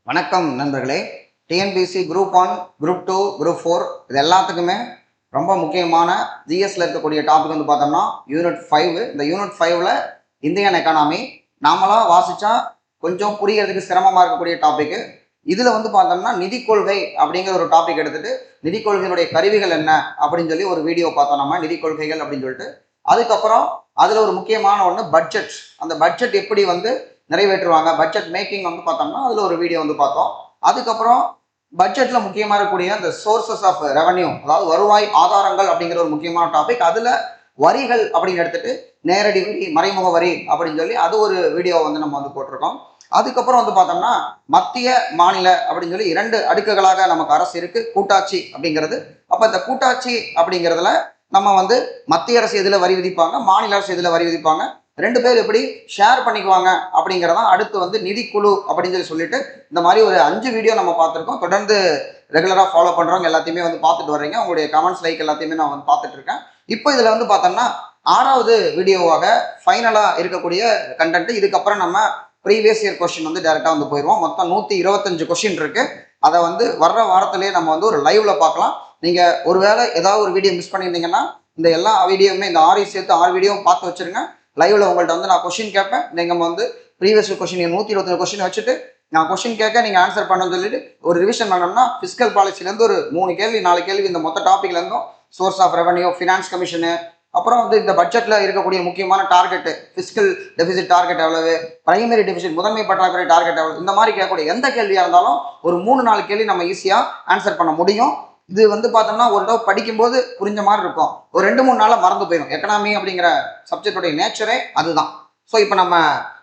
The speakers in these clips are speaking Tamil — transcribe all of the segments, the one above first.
வணக்கம் நண்பர்களே. டிஎன்பிசி குரூப் 1, குரூப் 2, குரூப் 4 இது எல்லாத்துக்குமே ரொம்ப முக்கியமான ஜிஎஸ்ல இருக்கக்கூடிய டாபிக் வந்து பார்த்தோம்னா யூனிட் 5. இந்த யூனிட் 5ல இந்தியன் எக்கானமி நாமளாக வாசித்தா கொஞ்சம் புரியறதுக்கு சிரமமாக இருக்கக்கூடிய டாபிக். இதில் வந்து பார்த்தோம்னா நிதி கொள்கை அப்படிங்கிற ஒரு டாபிக் எடுத்துட்டு நிதி கொள்கையினுடைய கருவிகள் என்ன அப்படின்னு சொல்லி ஒரு வீடியோ பார்த்தோம். நம்ம நிதி கொள்கைகள் அப்படின்னு சொல்லிட்டு அதுக்கப்புறம் அதில் ஒரு முக்கியமான ஒன்று பட்ஜெட். அந்த பட்ஜெட் எப்படி வந்து நிறைவேற்றுவாங்க, பட்ஜெட் மேக்கிங் வந்து பார்த்தோம்னா அதில் ஒரு வீடியோ வந்து பார்த்தோம். அதுக்கப்புறம் பட்ஜெட்ல முக்கியமாக இருக்கக்கூடிய அந்த சோர்சஸ் ஆஃப் ரெவன்யூ, அதாவது வருவாய் ஆதாரங்கள் அப்படிங்கிற ஒரு முக்கியமான டாபிக். அதுல வரிகள் அப்படின்னு எடுத்துட்டு நேரடி வரி, மறைமுக வரி அப்படின்னு சொல்லி அது ஒரு வீடியோ வந்து நம்ம வந்து போட்டிருக்கோம். அதுக்கப்புறம் வந்து பார்த்தோம்னா மத்திய மாநில அப்படின்னு சொல்லி 2 அடுக்குகளாக நமக்கு அரசு இருக்கு. கூட்டாட்சி அப்படிங்கிறது. அப்ப இந்த கூட்டாட்சி அப்படிங்கிறதுல நம்ம வந்து மத்திய அரசு எதுல வரி விதிப்பாங்க, மாநில அரசு எதுல வரி விதிப்பாங்க, 2 பேர் எப்படி ஷேர் பண்ணிக்குவாங்க அப்படிங்கிறதான் அடுத்து வந்து நிதிக்குழு அப்படின்னு சொல்லிட்டு இந்த மாதிரி ஒரு 5 வீடியோ நம்ம பார்த்துருக்கோம். தொடர்ந்து ரெகுலராக ஃபாலோ பண்ணுறவங்க எல்லாத்தையுமே வந்து பார்த்துட்டு வர்றீங்க. உங்களுடைய கமெண்ட்ஸ், லைக் எல்லாத்தையுமே நான் வந்து பார்த்துட்டு இருக்கேன். இப்போ இதில் வந்து பார்த்தோம்னா 6வது வீடியோவாக ஃபைனலாக இருக்கக்கூடிய கண்டென்ட். இதுக்கப்புறம் நம்ம ப்ரீவியஸ் இயர் கொஸ்டின் வந்து டேரெக்டாக வந்து போயிடுவோம். மொத்தம் 125 கொஸ்டின் இருக்கு. அதை வந்து வர்ற வாரத்திலேயே நம்ம வந்து ஒரு லைவ்ல பார்க்கலாம். நீங்கள் ஒருவேளை ஏதாவது ஒரு வீடியோ மிஸ் பண்ணியிருந்தீங்கன்னா இந்த எல்லா வீடியோவுமே, இந்த 6 சேர்த்து 6 வீடியோவும் பார்த்து வச்சிருங்க. லைவ்ல உங்கள்கிட்ட வந்து நான் கொஸ்டின் கேட்பேன். நீங்க வந்து ப்ரீவியஸ் கொஸ்டின் 125 கொஸ்டின் வச்சுட்டு நான் கொஸ்டின் கேட்க நீங்க ஆன்சர் பண்ணணும்னு சொல்லிட்டு ஒரு ரிவிஷன் பண்ணோம்னா பிசிக்கல் பாலிசிலேருந்து ஒரு 3 கேள்வி 4 கேள்வி இந்த மொத்த டாபிக்ல இருந்தும் source of revenue, finance commission, அப்புறம் வந்து இந்த பட்ஜெட்ல இருக்கக்கூடிய முக்கியமான டார்கெட், பிசிக்கல் டெபிசிட் டார்கெட் எவ்வளவு, பிரைமரி டெபிசிட் முதன்மை பற்றாக்குறை டார்கெட் எவ்வளவு, இந்த மாதிரி கேட்கக்கூடிய எந்த கேள்வியா இருந்தாலும் ஒரு 3-4 கேள்வி நம்ம ஈஸியா ஆன்சர் பண்ண முடியும். இது வந்து பார்த்தோம்னா ஒரு தடவை படிக்கும்போது புரிஞ்ச மாதிரி இருக்கும், ஒரு 2-3 நாள்ல மறந்து போயிடும். எக்கனாமி அப்படிங்கிற சப்ஜெக்டோடைய நேச்சரே அதுதான். ஸோ இப்போ நம்ம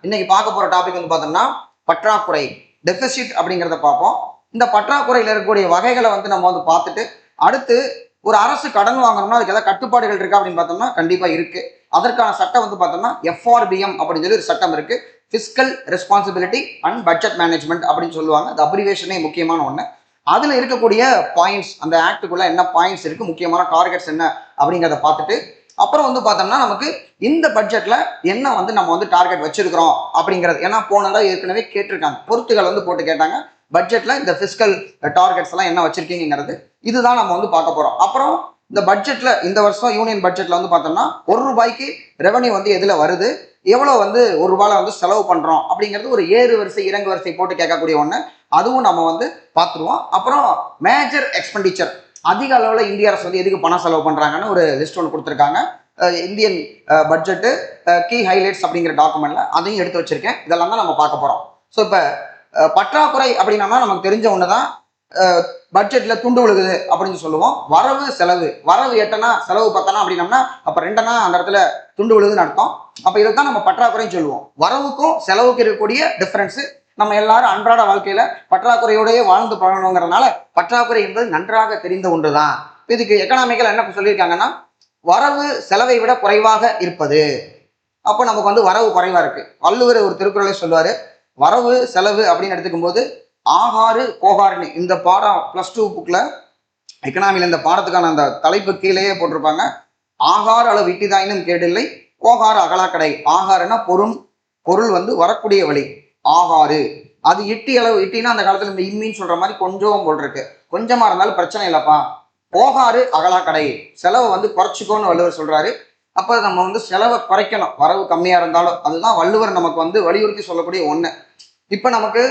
இன்னைக்கு பார்க்க போற டாபிக் வந்து பார்த்தோம்னா பற்றாக்குறை, டெபிசிட் அப்படிங்கிறத பார்ப்போம். இந்த பற்றாக்குறையில் இருக்கக்கூடிய வகைகளை வந்து நம்ம வந்து பார்த்துட்டு அடுத்து ஒரு அரசு கடன் வாங்கணும்னா அதுக்கு ஏதாவது கட்டுப்பாடுகள் இருக்கா அப்படின்னு பார்த்தோம்னா கண்டிப்பா இருக்கு. அதற்கான சட்டம் வந்து பார்த்தோம்னா FRBM அப்படின்னு சொல்லி ஒரு சட்டம் இருக்கு. Physical responsibility and budget management அப்படின்னு சொல்லுவாங்க. அந்த அப்ரிவேஷனே முக்கியமான ஒன்று. அதுல இருக்கக்கூடிய பாயிண்ட்ஸ், அந்த ஆக்டுக்குள்ள என்ன பாயிண்ட்ஸ் இருக்கு, முக்கியமான டார்கெட்ஸ் என்ன அப்படிங்கிறத பார்த்துட்டு அப்புறம் வந்து பார்த்தோம்னா நமக்கு இந்த பட்ஜெட்ல என்ன வந்து நம்ம வந்து டார்கெட் வச்சிருக்கிறோம் அப்படிங்கிறது. ஏன்னா போனதா ஏற்கனவே கேட்டிருக்காங்க, பொறுத்துகள் வந்து போட்டு கேட்டாங்க, பட்ஜெட்ல இந்த பிசிக்கல் டார்கெட்ஸ் எல்லாம் என்ன வச்சிருக்கீங்கிறது. இதுதான் நம்ம வந்து பார்க்க போறோம். அப்புறம் இந்த பட்ஜெட்ல இந்த வருஷம் யூனியன் பட்ஜெட்ல வந்து பார்த்தோம்னா ₹1 ரெவன்யூ வந்து எதுல வருது, எவ்வளவு வந்து ₹1 வந்து செலவு பண்றோம் அப்படிங்கிறது ஒரு ஏறு வரிசை இறங்கு வரிசை போட்டு கேட்கக்கூடிய ஒன்று. அதுவும் நம்ம வந்து பார்த்துருவோம். அப்புறம் மேஜர் எக்ஸ்பெண்டிச்சர், அதிக அளவில் இந்திய அரசு வந்து எதுக்கு பணம் செலவு பண்றாங்கன்னு ஒரு லிஸ்ட் ஒன்று கொடுத்துருக்காங்க. இந்தியன் பட்ஜெட்டு கீ ஹைலைட்ஸ் அப்படிங்கிற டாக்குமெண்ட்ல அதையும் எடுத்து வச்சிருக்கேன். இதெல்லாம் தான் நம்ம பார்க்க போறோம். ஸோ இப்போ பற்றாக்குறை அப்படின்னா நமக்கு தெரிஞ்ச ஒன்று தான். பட்ஜெட்ல துண்டு விழுகுது அப்படின்னு சொல்லுவோம். வரவு செலவு, வரவு 8 செலவு 10 அப்படின்னம்னா அப்ப 2 அந்த இடத்துல துண்டு விழுகுதுன்னு அர்த்தம். அப்ப இதைத்தான் நம்ம பற்றாக்குறைன்னு சொல்லுவோம். வரவுக்கும் செலவுக்கு இருக்கக்கூடிய டிஃபரன்ஸ். நம்ம எல்லாரும் அன்றாட வாழ்க்கையில பற்றாக்குறையோடய வாழ்ந்து பழகணுங்கிறதுனால பற்றாக்குறை என்பது நன்றாக தெரிந்த ஒன்றுதான். இதுக்கு எக்கனாமிக்கல் என்ன சொல்லியிருக்காங்கன்னா வரவு செலவை விட குறைவாக இருப்பது. அப்போ நமக்கு வந்து வரவு குறைவா இருக்கு. வள்ளுவர் ஒரு திருக்குறளை சொல்லுவாரு, வரவு செலவு அப்படின்னு எடுத்துக்கும் போது ஆகாறு கோகாறுன்னு இந்த பாடம் +2 புக்ல எக்கனாமில இந்த பாடத்துக்கான அந்த தலைப்பு கீழேயே போட்டிருப்பாங்க. ஆகாறு அளவு இட்டிதாயினும் கேடில்லை, கோகாறு அகலாக்கடை. ஆகாறுனா பொருள் வந்து வரக்கூடிய வழி. ஆகாறு அது இட்டி அளவு. இட்டினா அந்த காலத்துல இந்த இம்மின்னு சொல்ற மாதிரி கொஞ்சம் போல் இருக்கு. கொஞ்சமா இருந்தாலும் பிரச்சனை இல்லப்பா. போகாறு அகலாக்கடை, செலவை வந்து குறைச்சிக்கோன்னு வள்ளுவர் சொல்றாரு. அப்ப நம்ம வந்து செலவை குறைக்கணும், வரவு கம்மியா இருந்தாலும். அதுதான் வள்ளுவர் நமக்கு வந்து வலியுறுத்தி சொல்லக்கூடிய ஒண்ணு. இப்ப நமக்கு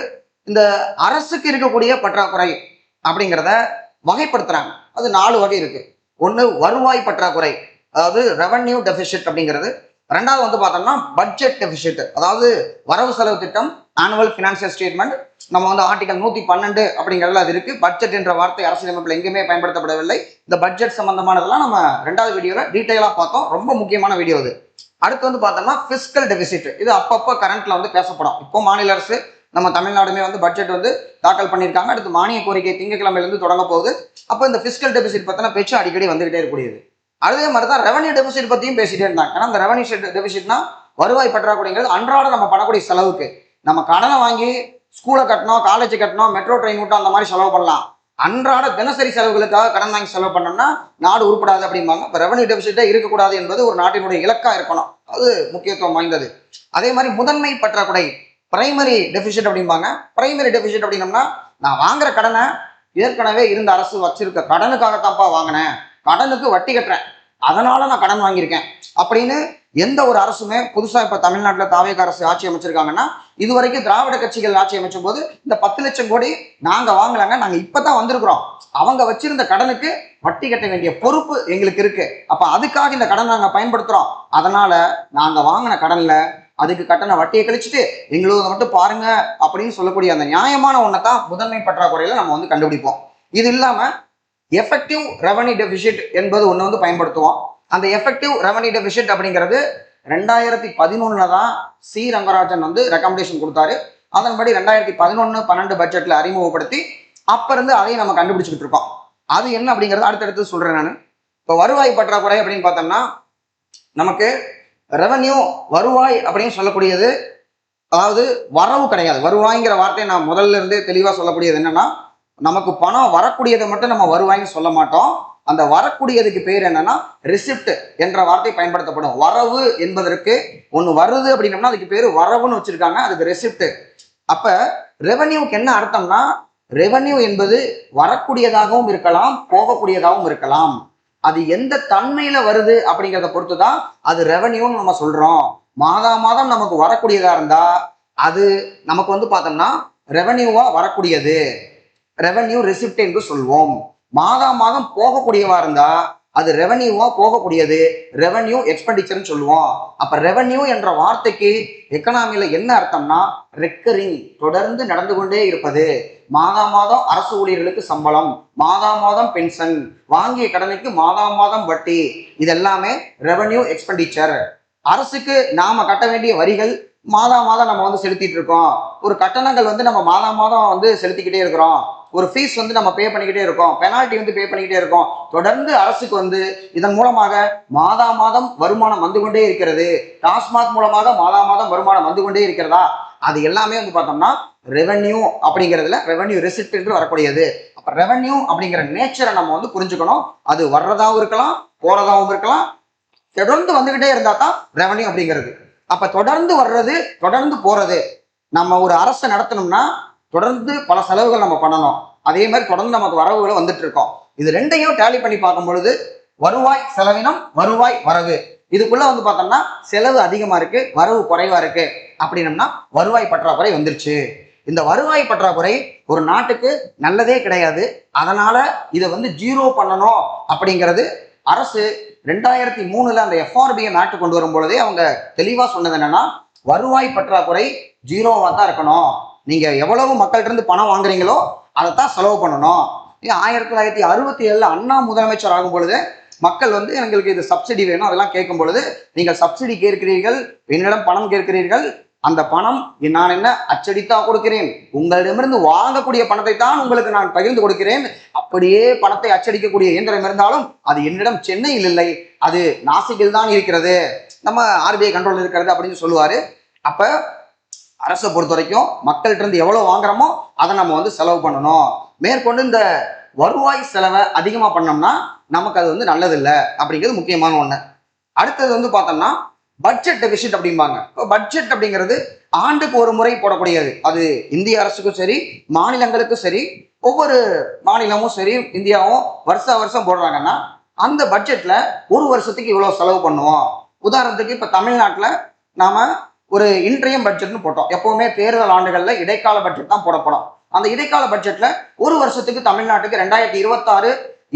இந்த அரசுக்கு இருக்கக்கூடிய பற்றாக்குறை அப்படிங்கிறத வகைப்படுத்துறாங்க. அது 4 வகை இருக்கு. ஒன்று வருவாய் பற்றாக்குறை, அதாவது ரெவன்யூ டெபிசிட் அப்படிங்கிறது. 2வது வந்து பார்த்தோம்னா பட்ஜெட் டெபிசிட், அதாவது வரவு செலவு திட்டம், ஆனுவல் பினான்சியல் ஸ்டேட்மெண்ட். நம்ம வந்து ஆர்டிகல் 112 அப்படிங்கிறதுல அது இருக்கு. பட்ஜெட் என்ற வார்த்தை அரசியலமைப்பில் எங்குமே பயன்படுத்தப்படவில்லை. இந்த பட்ஜெட் சம்பந்தமானதெல்லாம் நம்ம 2வது வீடியோல டீட்டெயிலா பார்த்தோம். ரொம்ப முக்கியமான வீடியோ அது. அடுத்து வந்து பார்த்தோம்னா பிசிக்கல் டெபிசிட். இது அப்பப்போ கரண்ட்ல வந்து பேசப்படும். இப்போ மாநில அரசு, நம்ம தமிழ்நாடுமே வந்து பட்ஜெட் வந்து தாக்கல் பண்ணியிருக்காங்க. அடுத்து மானிய கோரிக்கை திங்கட்கிழமையிலிருந்து தொடங்க போகுது. அப்போ இந்த பிசிக்கல் டெபிசிட் பத்தின பேச்சு அடிக்கடி வந்துகிட்டே இருக்கக்கூடியது. அதே மாதிரி தான் ரெவன்யூ டெபிசிட் பத்தியும் பேசிட்டே இருந்தாங்க. ஏன்னா இந்த ரெவன்யூ டெபிசிட்னா வருவாய் பற்றாக்குறைங்கிறது அன்றாட நம்ம பண்ணக்கூடிய செலவுக்கு. நம்ம கடனை வாங்கி ஸ்கூலை கட்டணும், காலேஜ் கட்டணும், மெட்ரோ ட்ரெயின் விட்டோம், அந்த மாதிரி செலவு பண்ணலாம். அன்றாட தினசரி செலவுகளுக்காக கடன் வாங்கி செலவு பண்ணோம்னா நாடு உருப்படாது அப்படிம்பாங்க. இப்போ ரெவன்யூ டெபிசிட்டே இருக்கக்கூடாது என்பது ஒரு நாட்டினுடைய இலக்கா இருக்கணும். அது முக்கியத்துவம் வாய்ந்தது. அதே மாதிரி முதன்மை பற்றாக்குறை பிரைமரி டெபிசிட் அப்படிம்பாங்க. பிரைமரி டெபிசிட் அப்படின்னம்னா, நான் வாங்குற கடனை ஏற்கனவே இருந்த அரசு வச்சிருக்க கடனுக்காகத்தான்ப்பா வாங்கினேன், கடனுக்கு வட்டி கட்டுறேன், அதனால நான் கடன் வாங்கியிருக்கேன் அப்படின்னு எந்த ஒரு அரசுமே புதுசா இப்ப தமிழ்நாட்டில் தாவேக அரசு ஆட்சி அமைச்சிருக்காங்கன்னா, இதுவரைக்கும் திராவிட கட்சிகள் ஆட்சி அமைச்சும் போது இந்த 10 லட்சம் கோடி நாங்க வாங்கலாங்க, நாங்க இப்பதான் வந்திருக்கிறோம், அவங்க வச்சிருந்த கடனுக்கு வட்டி கட்ட வேண்டிய பொறுப்பு எங்களுக்கு இருக்கு, அப்ப அதுக்காக இந்த கடன் நாங்க பயன்படுத்துறோம், அதனால நாங்க வாங்கின கடன்ல அதுக்கு கட்டண வட்டியை கழிச்சுட்டு எங்களுக்கு மட்டும் பாருங்க அப்படின்னு சொல்லக்கூடிய அந்த நியாயமான ஒன்றை தான் முதன்மை பற்றாக்குறையில நம்ம வந்து கண்டுபிடிப்போம். இது இல்லாம எஃபெக்டிவ் ரெவன்யூ டெபிசிட் என்பது ஒன்று வந்து பயன்படுத்துவோம். அந்த எஃபெக்டிவ் ரெவன்யூ டெபிசிட் அப்படிங்கிறது 2011 தான் சி ரங்கராஜன் வந்து ரெக்கமெண்டேஷன் கொடுத்தாரு. அதன்படி 2011-12 பட்ஜெட்ல அறிமுகப்படுத்தி அப்ப இருந்து அதையும் நம்ம கண்டுபிடிச்சிட்டு இருக்கோம். அது என்ன அப்படிங்கறது அடுத்தடுத்து சொல்றேன் நான். இப்போ வருவாய் பற்றாக்குறை அப்படின்னு பார்த்தோம்னா, நமக்கு ரெவன்யூ வருவாய் அப்படின்னு சொல்லக்கூடியது, அதாவது வரவு கிடையாது. வருவாய்ங்கிற வார்த்தையை நான் முதல்ல இருந்தே தெளிவா சொல்லக்கூடியது என்னன்னா, நமக்கு பணம் வரக்கூடியதை மட்டும் நம்ம வருவாய்ன்னு சொல்ல மாட்டோம். அந்த வரக்கூடியதுக்கு பேர் என்னன்னா ரிசிப்ட் என்ற வார்த்தை பயன்படுத்தப்படும். வரவு என்பதற்கு ஒன்று வருது அப்படின்னம்னா அதுக்கு பேர் வரவுன்னு வச்சிருக்காங்க, அதுக்கு ரெசிப்ட். அப்ப ரெவன்யூக்கு என்ன அர்த்தம்னா, ரெவன்யூ என்பது வரக்கூடியதாகவும் இருக்கலாம், போகக்கூடியதாகவும் இருக்கலாம். அது எந்த தன்மையில வருது அப்படிங்கிறத பொறுத்துதான் அது ரெவன்யூன்னு நம்ம சொல்றோம். மாதா மாதம் நமக்கு வரக்கூடியதா இருந்தா அது நமக்கு வந்து பார்த்தோம்னா ரெவன்யூவா வரக்கூடியது, ரெவன்யூ ரெசிப்ட் என்று சொல்வோம். மாதா மாதம் போகக்கூடியவா இருந்தா அது ரெவன்யூவா போகக்கூடியது, ரெவன்யூ எக்ஸ்பெண்டிச்சர்னு சொல்லுவோம். அப்ப ரெவன்யூ என்ற வார்த்தைக்கு எக்கனாமில என்ன அர்த்தம்னா ரெக்கரிங், தொடர்ந்து நடந்து கொண்டே இருப்பது. மாதா மாதம் அரசு ஊழியர்களுக்கு சம்பளம், மாதா மாதம் பென்ஷன், வாங்கிய கடனுக்கு மாதா மாதம் வட்டி, இதெல்லாமே ரெவன்யூ எக்ஸ்பெண்டிச்சர். அரசுக்கு நாம கட்ட வேண்டிய வரிகள் மாதா மாதம் நம்ம வந்து செலுத்திட்டு இருக்கோம். ஒரு கட்டணங்கள் வந்து நம்ம மாதா மாதம் வந்து செலுத்திக்கிட்டே இருக்கிறோம். ஒரு ஃபீஸ் வந்து நம்ம பே பண்ணிக்கிட்டே இருக்கோம், பெனால்ட்டி வந்து பே பண்ணிக்கிட்டே இருக்கோம். தொடர்ந்து அரசுக்கு வந்து இதன் மூலமாக மாதா மாதம் வருமானம் வந்து கொண்டே இருக்கிறது. டாஸ்மாக் மூலமாக மாதா மாதம் வருமானம் வந்து கொண்டே இருக்கிறதா, அது எல்லாமே வந்து பார்த்தோம்னா ரெவன்யூ அப்படிங்கிறதுல ரெவன்யூ ரெசிப்ட் என்று வரக்கூடியது. அப்ப ரெவன்யூ அப்படிங்கிற நேச்சரை நம்ம வந்து புரிஞ்சுக்கணும். அது வர்றதாகவும் இருக்கலாம், போறதாகவும் இருக்கலாம், தொடர்ந்து வந்துகிட்டே இருந்தா தான் ரெவன்யூ அப்படிங்கிறது. அப்ப தொடர்ந்து வர்றது, தொடர்ந்து போறது. நம்ம ஒரு அரசை நடத்தணும்னா தொடர்ந்து பல செலவுகள் நம்ம பண்ணணும், அதே மாதிரி தொடர்ந்து நமக்கு வரவுகளை வந்துட்டு இருக்கோம். இது ரெண்டையும் டேலி பண்ணி பார்க்கும் பொழுது வருவாய் செலவினம், வருவாய் வரவு, இதுக்குள்ள வந்து பார்த்தோம்னா செலவு அதிகமா இருக்கு, வரவு குறைவா இருக்கு அப்படின்னம்னா வருவாய் பற்றாக்குறை வந்துருச்சு. இந்த வருவாய் பற்றாக்குறை ஒரு நாட்டுக்கு நல்லதே கிடையாது. அதனால இதை வந்து ஜீரோ பண்ணணும் அப்படிங்கிறது அரசு 2003 அந்த எஃப்ஆர்பிஎம் ஆக்ட் கொண்டு வரும் பொழுதே அவங்க தெளிவா சொன்னது என்னன்னா, வருவாய் பற்றாக்குறை ஜீரோவா தான் இருக்கணும், நீங்க எவ்வளவு மக்கள்கிட்ட இருந்து பணம் வாங்குறீங்களோ அதைத்தான் செலவு பண்ணணும். 1967 அண்ணா முதலமைச்சர் ஆகும் பொழுது மக்கள் வந்து எங்களுக்கு இது சப்சிடி வேணும் அதெல்லாம் கேட்கும் பொழுது, நீங்கள் சப்சிடி கேட்கிறீர்கள், என்னிடம் பணம் கேட்கிறீர்கள், அந்த பணம் நான் என்ன அச்சடித்தா கொடுக்கிறேன், உங்களிடமிருந்து வாங்கக்கூடிய பணத்தை தான் உங்களுக்கு நான் பகிர்ந்து கொடுக்கிறேன். அப்படியே பணத்தை அச்சடிக்கக்கூடிய இயந்திரம் இருந்தாலும் அது என்னிடம் சென்னையில் இல்லை, அது நாசிக்கில் தான் இருக்கிறது, நம்ம ஆர்பிஐ கண்ட்ரோல் இருக்கிறது அப்படின்னு சொல்லுவாரு. அப்ப அரசை பொறுத்த வரைக்கும் மக்கள்கிட்ட இருந்து எவ்வளவு வாங்குறோமோ அதை நம்ம வந்து செலவு பண்ணணும். மேற்கொண்டு இந்த வருவாய் செலவை அதிகமா பண்ணோம்னா நமக்கு அது வந்து நல்லது இல்லை அப்படிங்கிறது முக்கியமான ஒண்ணு. அடுத்தது வந்து பார்த்தோம்னா பட்ஜெட் டெபிசிட் அப்படிம்பாங்க. இப்போ பட்ஜெட் அப்படிங்கிறது ஆண்டுக்கு ஒரு முறை போடக்கூடியது. அது இந்திய அரசுக்கும் சரி, மாநிலங்களுக்கும் சரி, ஒவ்வொரு மாநிலமும் சரி, இந்தியாவும் வருஷம் போடுறாங்கன்னா அந்த பட்ஜெட்ல ஒரு வருஷத்துக்கு இவ்வளவு செலவு பண்ணுவோம். உதாரணத்துக்கு இப்ப தமிழ்நாட்டில் நாம ஒரு இன்றையம் பட்ஜெட்னு போட்டோம். எப்பவுமே தேர்தல் ஆண்டுகள்ல இடைக்கால பட்ஜெட் தான் போடப்படும். அந்த இடைக்கால பட்ஜெட்ல ஒரு வருஷத்துக்கு தமிழ்நாட்டுக்கு 2026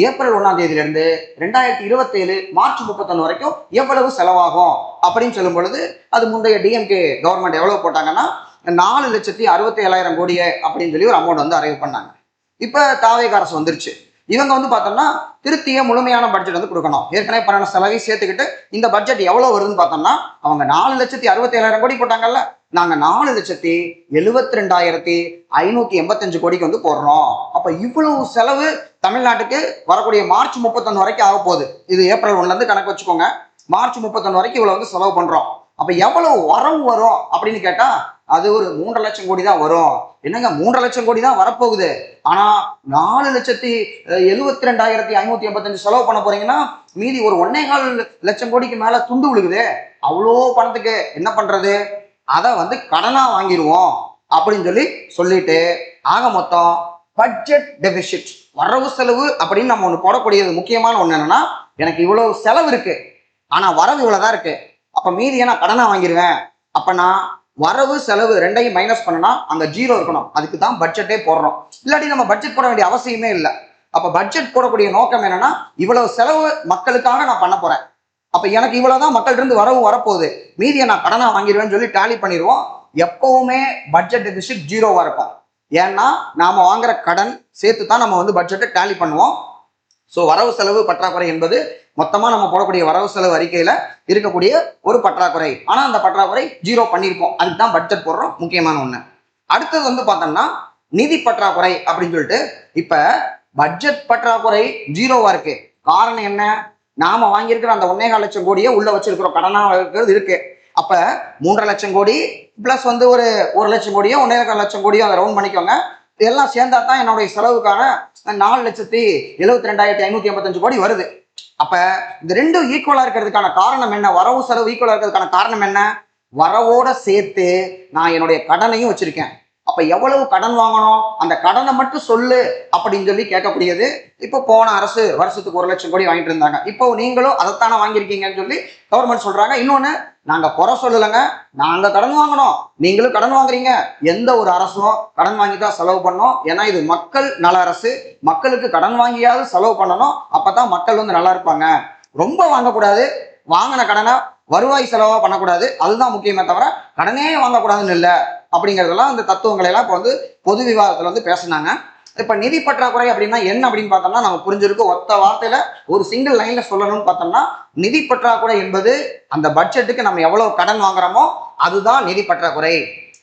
ஏப்ரல் 1ஆம் தேதியிலிருந்து 2027 மார்ச் 31 வரைக்கும் எவ்வளவு செலவாகும் அப்படின்னு சொல்லும் பொழுது அது முந்தைய டிஎம்கே கவர்மெண்ட் எவ்வளவு போட்டாங்கன்னா 4,67,000 கோடியே அப்படின்னு சொல்லி ஒரு அமௌண்ட் வந்து அரைவ் பண்ணாங்க. இப்ப தாவேக அரசு வந்துருச்சு. இவங்க வந்து பார்த்தோம்னா திருத்திய முழுமையான பட்ஜெட் வந்து கொடுக்கணும். ஏற்கனவே பண்ண செலவையும் சேர்த்துக்கிட்டு இந்த பட்ஜெட் எவ்வளவு வருதுன்னு பார்த்தோம்னா அவங்க 4,67,000 கோடி போட்டாங்கல்ல, நாங்க 4,72,585 கோடிக்கு வந்து போடுறோம். அப்ப இவ்வளவு செலவு தமிழ்நாட்டுக்கு வரக்கூடிய மார்ச் 31 வரைக்கும் ஆக போகுது. இது ஏப்ரல் 1ல இருந்து கணக்கு வச்சுக்கோங்க. மார்ச் 31 வரைக்கும் இவ்வளவு வந்து செலவு பண்றோம். அப்ப எவ்வளவு வரவு வரும் அப்படின்னு கேட்டா அது ஒரு 3.5 லட்சம் கோடி தான் வரும். என்னங்க 3.5 லட்சம் கோடி தான் வரப்போகுது, ஆனா 4,72,585 செலவு பண்ண போறீங்கன்னா மீதி ஒரு 1.25 லட்சம் கோடிக்கு மேல துண்டு விழுகுது. அவ்வளோ பணத்துக்கு என்ன பண்றது? அதை வந்து கடனா வாங்கிடுவோம் அப்படின்னு சொல்லிட்டு ஆக மொத்தம் பட்ஜெட் டெபிசிட், வரவு செலவு அப்படின்னு நம்ம ஒன்று போடக்கூடியது முக்கியமான ஒன்று என்னன்னா, எனக்கு இவ்வளவு செலவு இருக்கு ஆனா வரவு இவ்வளவுதான் இருக்கு, அப்ப மீதியை நான் கடனா வாங்கிடுவேன். அப்ப நான் வரவு செலவு ரெண்டையும் மைனஸ் பண்ணனா அங்க ஜீரோ இருக்கணும். அதுக்கு தான் பட்ஜெட்டே போடுறோம். இல்லாட்டி நம்ம பட்ஜெட் போட வேண்டிய அவசியமே இல்லை. அப்ப பட்ஜெட் போடக்கூடிய நோக்கம் என்னன்னா, இவ்வளவு செலவு மக்களுக்காக நான் பண்ண போறேன், அப்ப எனக்கு இவ்வளவுதான் மக்கள் இருந்து வரவு வரப்போகுது, மீதியை நான் கடனா வாங்கிடுவேன்னு சொல்லி டேலி பண்ணிடுவோம். எப்பவுமே பட்ஜெட் டெபிசிட் ஜீரோவா இருக்கும். ஏன்னா நாம வாங்குற கடன் சேர்த்து தான் நம்ம வந்து பட்ஜெட்டை டேலி பண்ணுவோம். ஸோ வரவு செலவு பற்றாக்குறை என்பது மொத்தமா நம்ம போடக்கூடிய வரவு செலவு அறிக்கையில இருக்கக்கூடிய ஒரு பற்றாக்குறை. ஆனா அந்த பற்றாக்குறை ஜீரோ பண்ணியிருப்போம். அதுக்கு தான் பட்ஜெட் போடுறோம், முக்கியமான ஒண்ணு. அடுத்தது வந்து பார்த்தோம்னா நிதி பற்றாக்குறை அப்படின்னு சொல்லிட்டு, இப்ப பட்ஜெட் பற்றாக்குறை ஜீரோவா இருக்கு. காரணம் என்ன? நாம வாங்கியிருக்கிற அந்த 1.25 லட்சம் கோடியை உள்ள வச்சிருக்கிறோம், கடனா இருக்கு. அப்ப 3.5 லட்சம் கோடி பிளஸ் வந்து ஒரு 1 லட்சம் கோடியோ 1.25 லட்சம் கோடியோ அதை ரவுண்ட் பண்ணிக்கோங்க. இதெல்லாம் சேர்ந்தா தான் என்னுடைய செலவுக்கான 4,72,585 கோடி வருது. அப்ப இந்த ரெண்டும் ஈக்குவலா இருக்கிறதுக்கான காரணம் என்ன? வரவு செலவு ஈக்குவலா இருக்கிறதுக்கான காரணம் என்ன? வரவோட சேர்த்து நான் என்னுடைய கடனையும் வச்சிருக்கேன். அப்ப எவ்வளவு கடன் வாங்கணும், அந்த கடனை மட்டும் சொல்லு அப்படின்னு சொல்லி கேட்கக்கூடியது. இப்போ போன அரசு வருஷத்துக்கு 1 லட்சம் கோடி வாங்கிட்டு இருந்தாங்க, இப்போ நீங்களும் அதைத்தானே வாங்கியிருக்கீங்கன்னு சொல்லி கவர்மெண்ட் சொல்றாங்க. இன்னொன்னு, நாங்க குறை சொல்லலைங்க, நாங்க கடன் வாங்கணும், நீங்களும் கடன் வாங்குறீங்க. எந்த ஒரு அரசும் கடன் வாங்கி தான் செலவு பண்ணோம். ஏன்னா இது மக்கள் நல அரசு. மக்களுக்கு கடன் வாங்கியாவது செலவு பண்ணணும், அப்பதான் மக்கள் வந்து நல்லா இருப்பாங்க. ரொம்ப வாங்கக்கூடாது, வாங்கின கடனை வருவாய் செலவா பண்ணக்கூடாது, அதுதான் முக்கியமே தவிர கடனே வாங்கக்கூடாதுன்னு இல்லை அப்படிங்கிறதெல்லாம் அந்த தத்துவங்களை எல்லாம் இப்போ வந்து பொது விவாதத்தில் வந்து பேசினாங்க. இப்ப நிதி பற்றாக்குறை அப்படின்னா என்ன அப்படின்னு பார்த்தோம்னா, நம்ம புரிஞ்சிருக்கு. ஒத்த வார்த்தையில ஒரு சிங்கிள் லைன்ல சொல்லணும்னு பார்த்தோம்னா, நிதி பற்றாக்குறை என்பது அந்த பட்ஜெட்டுக்கு நம்ம எவ்வளவு கடன் வாங்குறோமோ அதுதான் நிதி பற்றாக்குறை.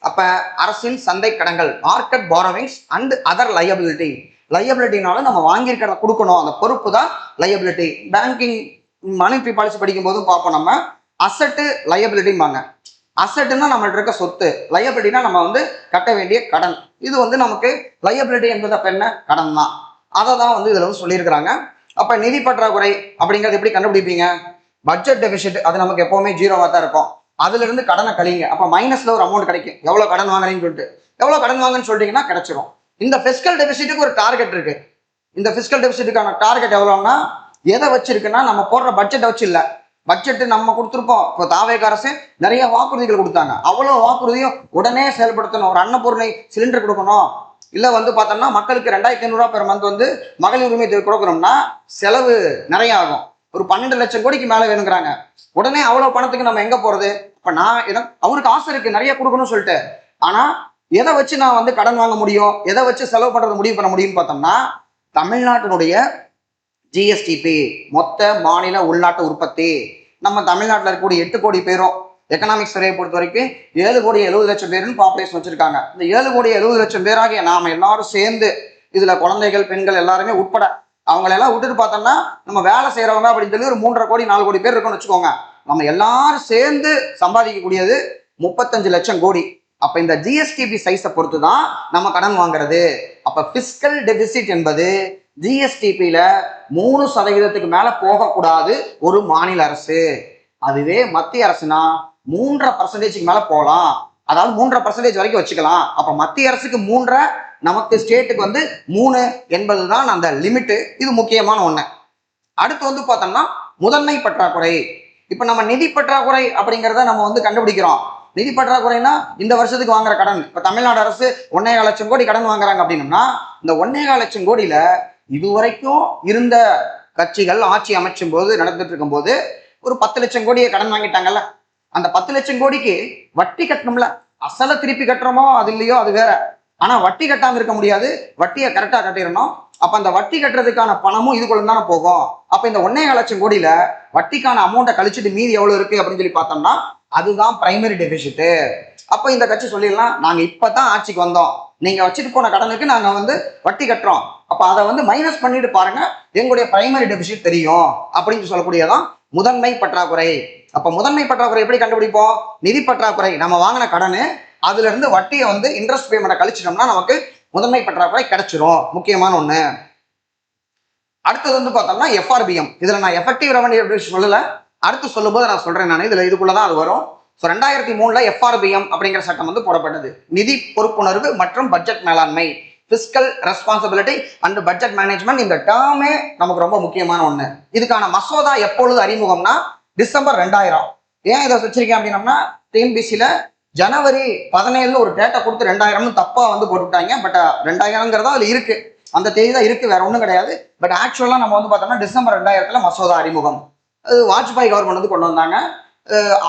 அப்ப அரசின் சந்தை கடன்கள், market borrowings and other liability. லயபிலிட்டினால நம்ம வாங்கியிருக்கிறத கொடுக்கணும், அந்த பொறுப்பு தான் லயபிலிட்டி. பேங்கிங் மானிட்டரி பாலிசி படிக்கும் போதும் பார்ப்போம், நம்ம அசட்டு லயபிலிட்டிம்பாங்க. அசட்டுன்னா நம்மள்ட்ட இருக்க சொத்து, லயபிலிட்டினா நம்ம வந்து கட்ட வேண்டிய கடன். இது வந்து நமக்கு லயபிலிட்டி என்பது அப்ப என்ன? கடன் தான். அதை தான் வந்து இதுல வந்து சொல்லியிருக்கிறாங்க. அப்ப நிதி பற்றாக்குறை அப்படிங்கிறது எப்படி கண்டுபிடிப்பீங்க? பட்ஜெட் டெபிசிட் அது நமக்கு எப்பவுமே ஜீரோவா தான் இருக்கும். அதுல இருந்து கடனை கழிங்க, அப்ப மைனஸ்ல ஒரு அமௌண்ட் கிடைக்கும். எவ்வளவு கடன் வாங்குறீங்கன்னு சொல்லிட்டு, எவ்வளவு கடன் வாங்குன்னு சொல்லிட்டீங்கன்னா கிடைச்சிரும். இந்த பிஸ்கல் டெபிசிட்டுக்கு ஒரு டார்கெட் இருக்கு. இந்த பிஸ்கல் டெபிசிட்டுக்கான டார்கெட் எவ்வளவுன்னா, எதை வச்சிருக்குன்னா நம்ம போடுற பட்ஜெட்டை வச்சு இல்லை. பட்ஜெட் நம்ம கொடுத்துருப்போம். இப்போ தாவேக அரசு நிறைய வாக்குறுதிகள் கொடுத்தாங்க, அவ்வளோ வாக்குறுதியும் உடனே செயல்படுத்தணும். ஒரு அன்னபூர்ணை சிலிண்டர் கொடுக்கணும், இல்லை வந்து பார்த்தோம்னா மக்களுக்கு 2,500 பெர் மந்த் வந்து மகளிர் உரிமை தொகை கொடுக்கணும்னா செலவு நிறைய ஆகும். ஒரு 12 லட்சம் கோடிக்கு மேலே வேணுங்கிறாங்க. உடனே அவ்வளோ பணத்துக்கு நம்ம எங்கே போகிறது? இப்போ நான் அவருக்கு ஆசை இருக்குது நிறைய கொடுக்கணும்னு சொல்லிட்டு, ஆனால் எதை வச்சு நான் வந்து கடன் வாங்க முடியும், எதை வச்சு செலவு பண்ணுறது முடிவு பண்ண முடியும்னு பார்த்தோம்னா, தமிழ்நாட்டினுடைய ஜிஎஸ்டிபி, மொத்த மாநில உள்நாட்டு உற்பத்தி. நம்ம தமிழ்நாட்டில் இருக்கக்கூடிய 8 கோடி பேரும் எக்கனாமிக்ஸ் துறையை பொறுத்த வரைக்கும் 7,70,00,000 பேருன்னு பாப்புலேஷன் வச்சிருக்காங்க. இந்த 7,70,00,000 பேராகிய நாம எல்லாரும் சேர்ந்து, இதுல குழந்தைகள் பெண்கள் எல்லாருமே உட்பட அவங்களெல்லாம் விட்டுட்டு பார்த்தோம்னா நம்ம வேலை செய்யறவங்க அப்படின்னு சொல்லி ஒரு 3.5 கோடி 4 கோடி பேர் இருக்குன்னு வச்சுக்கோங்க. நம்ம எல்லாரும் சேர்ந்து சம்பாதிக்கக்கூடியது 35 லட்சம் கோடி. அப்ப இந்த ஜிஎஸ்டிபி சைஸை பொறுத்து தான் நம்ம கடன் வாங்குறது. அப்ப பிஸ்கல் டெபிசிட் என்பது ஜிஎஸ்டிபியில 3% மேல போகக்கூடாது ஒரு மாநில அரசு. அதுவே மத்திய அரசுனா 3.5% மேல போகலாம், அதாவது 3% வரைக்கும் வச்சுக்கலாம். அப்ப மத்திய அரசுக்கு 3, நமக்கு ஸ்டேட்டுக்கு வந்து 3 என்பதுதான் அந்த லிமிட். இது முக்கியமான ஒண்ணு. அடுத்து வந்து பார்த்தோம்னா முதன்மை பற்றாக்குறை. இப்ப நம்ம நிதி பற்றாக்குறை அப்படிங்கிறத நம்ம வந்து கண்டுபிடிக்கிறோம். நிதி பற்றாக்குறைனா இந்த வருஷத்துக்கு வாங்குற கடன். இப்ப தமிழ்நாடு அரசு 1.25 லட்சம் கோடி கடன் வாங்குறாங்க அப்படின்னா, இந்த 1.25 லட்சம் கோடியில இதுவரைக்கும் இருந்த கட்சிகள் ஆட்சி அமைச்சும் போது நடந்துட்டு இருக்கும் போது ஒரு 10 லட்சம் கோடியை கடன் வாங்கிட்டாங்கல்ல, அந்த 10 லட்சம் கோடிக்கு வட்டி கட்டணும்ல. அசலை திருப்பி கட்டுறோமோ அது இல்லையோ அது வேற, ஆனா வட்டி கட்டாம இருக்க முடியாது, வட்டியை கரெக்டா கட்டிடணும். அப்ப அந்த வட்டி கட்டுறதுக்கான பணமும் இதுக்குள்ள தானே போகும். அப்ப இந்த 1.25 லட்சம் கோடியில வட்டிக்கான அமௌண்ட்டை கழிச்சுட்டு மீதி எவ்வளவு இருக்கு அப்படின்னு சொல்லி பார்த்தோம்னா அதுதான் பிரைமரி டெபிசிட். அப்ப இந்த கட்சி சொல்லிடலாம், நாங்க இப்பதான் ஆட்சிக்கு வந்தோம், நீங்க வச்சுட்டு போன கடனுக்கு நாங்க வந்து வட்டி கட்டுறோம், அப்ப அதை வந்து மைனஸ் பண்ணிட்டு பாருங்க, எங்களுடைய பிரைமரி டெபிசிட் தெரியும் அப்படின்னு சொல்லக்கூடியதான் முதன்மை பற்றாக்குறை. அப்ப முதன்மை பற்றாக்குறை எப்படி கண்டுபிடிப்போம்? நிதி பற்றாக்குறை, நம்ம வாங்கின கடனு அதுல இருந்து வட்டியை வந்து இன்ட்ரெஸ்ட் பேமெண்ட்டை கழிச்சிட்டோம்னா நமக்கு முதன்மை பற்றாக்குறை கிடைச்சிரும். முக்கியமான ஒண்ணு. அடுத்தது வந்து பார்த்தோம்னா எஃப்ஆர்பிஎம். இதுல நான் எஃபெக்டிவ் ரெவன்யூ சொல்லல, அடுத்து சொல்லும் போது நான் சொல்றேன். நான் இதுல இதுக்குள்ளதான் அது வரும். ஸோ 2003 FRBM அப்படிங்கிற சட்டம் வந்து போடப்பட்டது. நிதி பொறுப்புணர்வு மற்றும் பட்ஜெட் மேலாண்மை, fiscal responsibility and budget management. இந்த டேர்மே நமக்கு ரொம்ப முக்கியமான ஒண்ணு. இதுக்கான மசோதா எப்பொழுது அறிமுகம்னா டிசம்பர் 2000. ஏன் இதை வச்சிருக்கேன் அப்படின்னம்னா, டிஎன்பிசியில ஜனவரி 17 ஒரு டேட்டா கொடுத்து 2000 தப்பா வந்து போட்டுவிட்டாங்க. பட் 2000ங்கிறதா அதுல இருக்கு, அந்த தேதி தான் இருக்கு, வேற ஒன்றும் கிடையாது. பட் ஆக்சுவலா நம்ம வந்து பார்த்தோம்னா டிசம்பர் 2000 மசோதா அறிமுகம். வாஜ்பாய் கவர்மெண்ட் வந்து கொண்டு வந்தாங்க.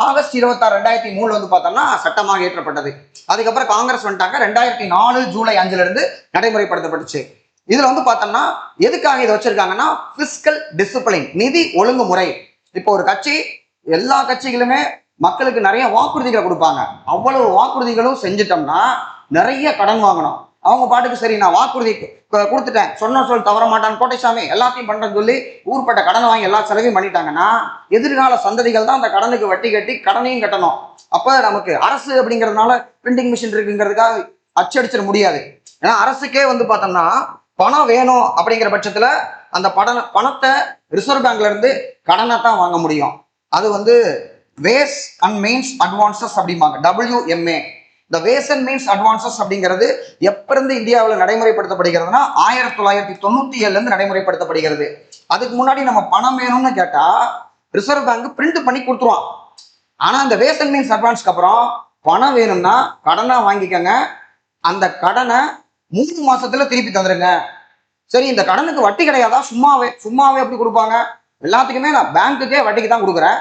ஆகஸ்ட் 26, 2003 வந்து பார்த்தோம்னா சட்டமாக ஏற்றப்பட்டது. அதுக்கப்புறம் காங்கிரஸ் வந்துட்டாங்க. 2004 ஜூலை 5 நடைமுறைப்படுத்தப்பட்டுச்சு. இதுல வந்து பார்த்தோம்னா எதுக்காக இதை வச்சிருக்காங்கன்னா, பிஸ்கல் டிசிப்ளின், நிதி ஒழுங்குமுறை. இப்போ ஒரு கட்சி, எல்லா கட்சிகளுமே மக்களுக்கு நிறைய வாக்குறுதிகளை கொடுப்பாங்க. அவ்வளவு வாக்குறுதிகளும் செஞ்சுட்டோம்னா நிறைய கடன் வாங்கணும். அவங்க பாட்டுக்கு சரி நான் வாக்குறுதி கொடுத்துட்டேன், சொன்ன சொல் தவற மாட்டான் கோட்டைசாமி, எல்லாத்தையும் பண்றேன்னு சொல்லி ஊர்பட்ட கடனை வாங்கி எல்லா செலவையும் பண்ணிட்டாங்கன்னா எதிர்கால சந்ததிகள் தான் அந்த கடனுக்கு வட்டி கட்டி கடனையும் கட்டணும். அப்ப நமக்கு அரசு அப்படிங்கிறதுனால பிரிண்டிங் மிஷின் இருக்குங்கிறதுக்காக அச்சடிச்சிட முடியாது. ஏன்னா அரசுக்கே வந்து பார்த்தோம்னா பணம் வேணும் அப்படிங்கிற பட்சத்துல அந்த பணத்தை ரிசர்வ் பேங்க்ல இருந்து கடனை தான் வாங்க முடியும். அது வந்து வேஸ் அண்ட் மெயின்ஸ் அட்வான்சஸ் அப்படிம்பாங்க, WMA. இந்த வேஸ் அண்ட் மீன்ஸ் அட்வான்சஸ் அப்படிங்கிறது எப்ப இருந்து இந்தியாவில் நடைமுறைப்படுத்தப்படுகிறதுனா 1997 நடைமுறைப்படுத்தப்படுகிறது. அதுக்கு முன்னாடி நம்ம பணம் வேணும்னு கேட்டா ரிசர்வ் பேங்க் பிரிண்ட் பண்ணி கொடுத்துருவான். ஆனா இந்த வேஸ் அண்ட் மீன்ஸ் அட்வான்ஸ்க்கு அப்புறம் பணம் வேணும்னா கடனா வாங்கிக்கங்க, அந்த கடனை 3 மாசத்துல திருப்பி தந்துருங்க. சரி, இந்த கடனுக்கு வட்டி கிடையாதா? சும்மாவே எப்படி கொடுப்பாங்க? எல்லாத்துக்குமே நான் பேங்க்குக்கே வட்டிக்கு தான் கொடுக்குறேன்.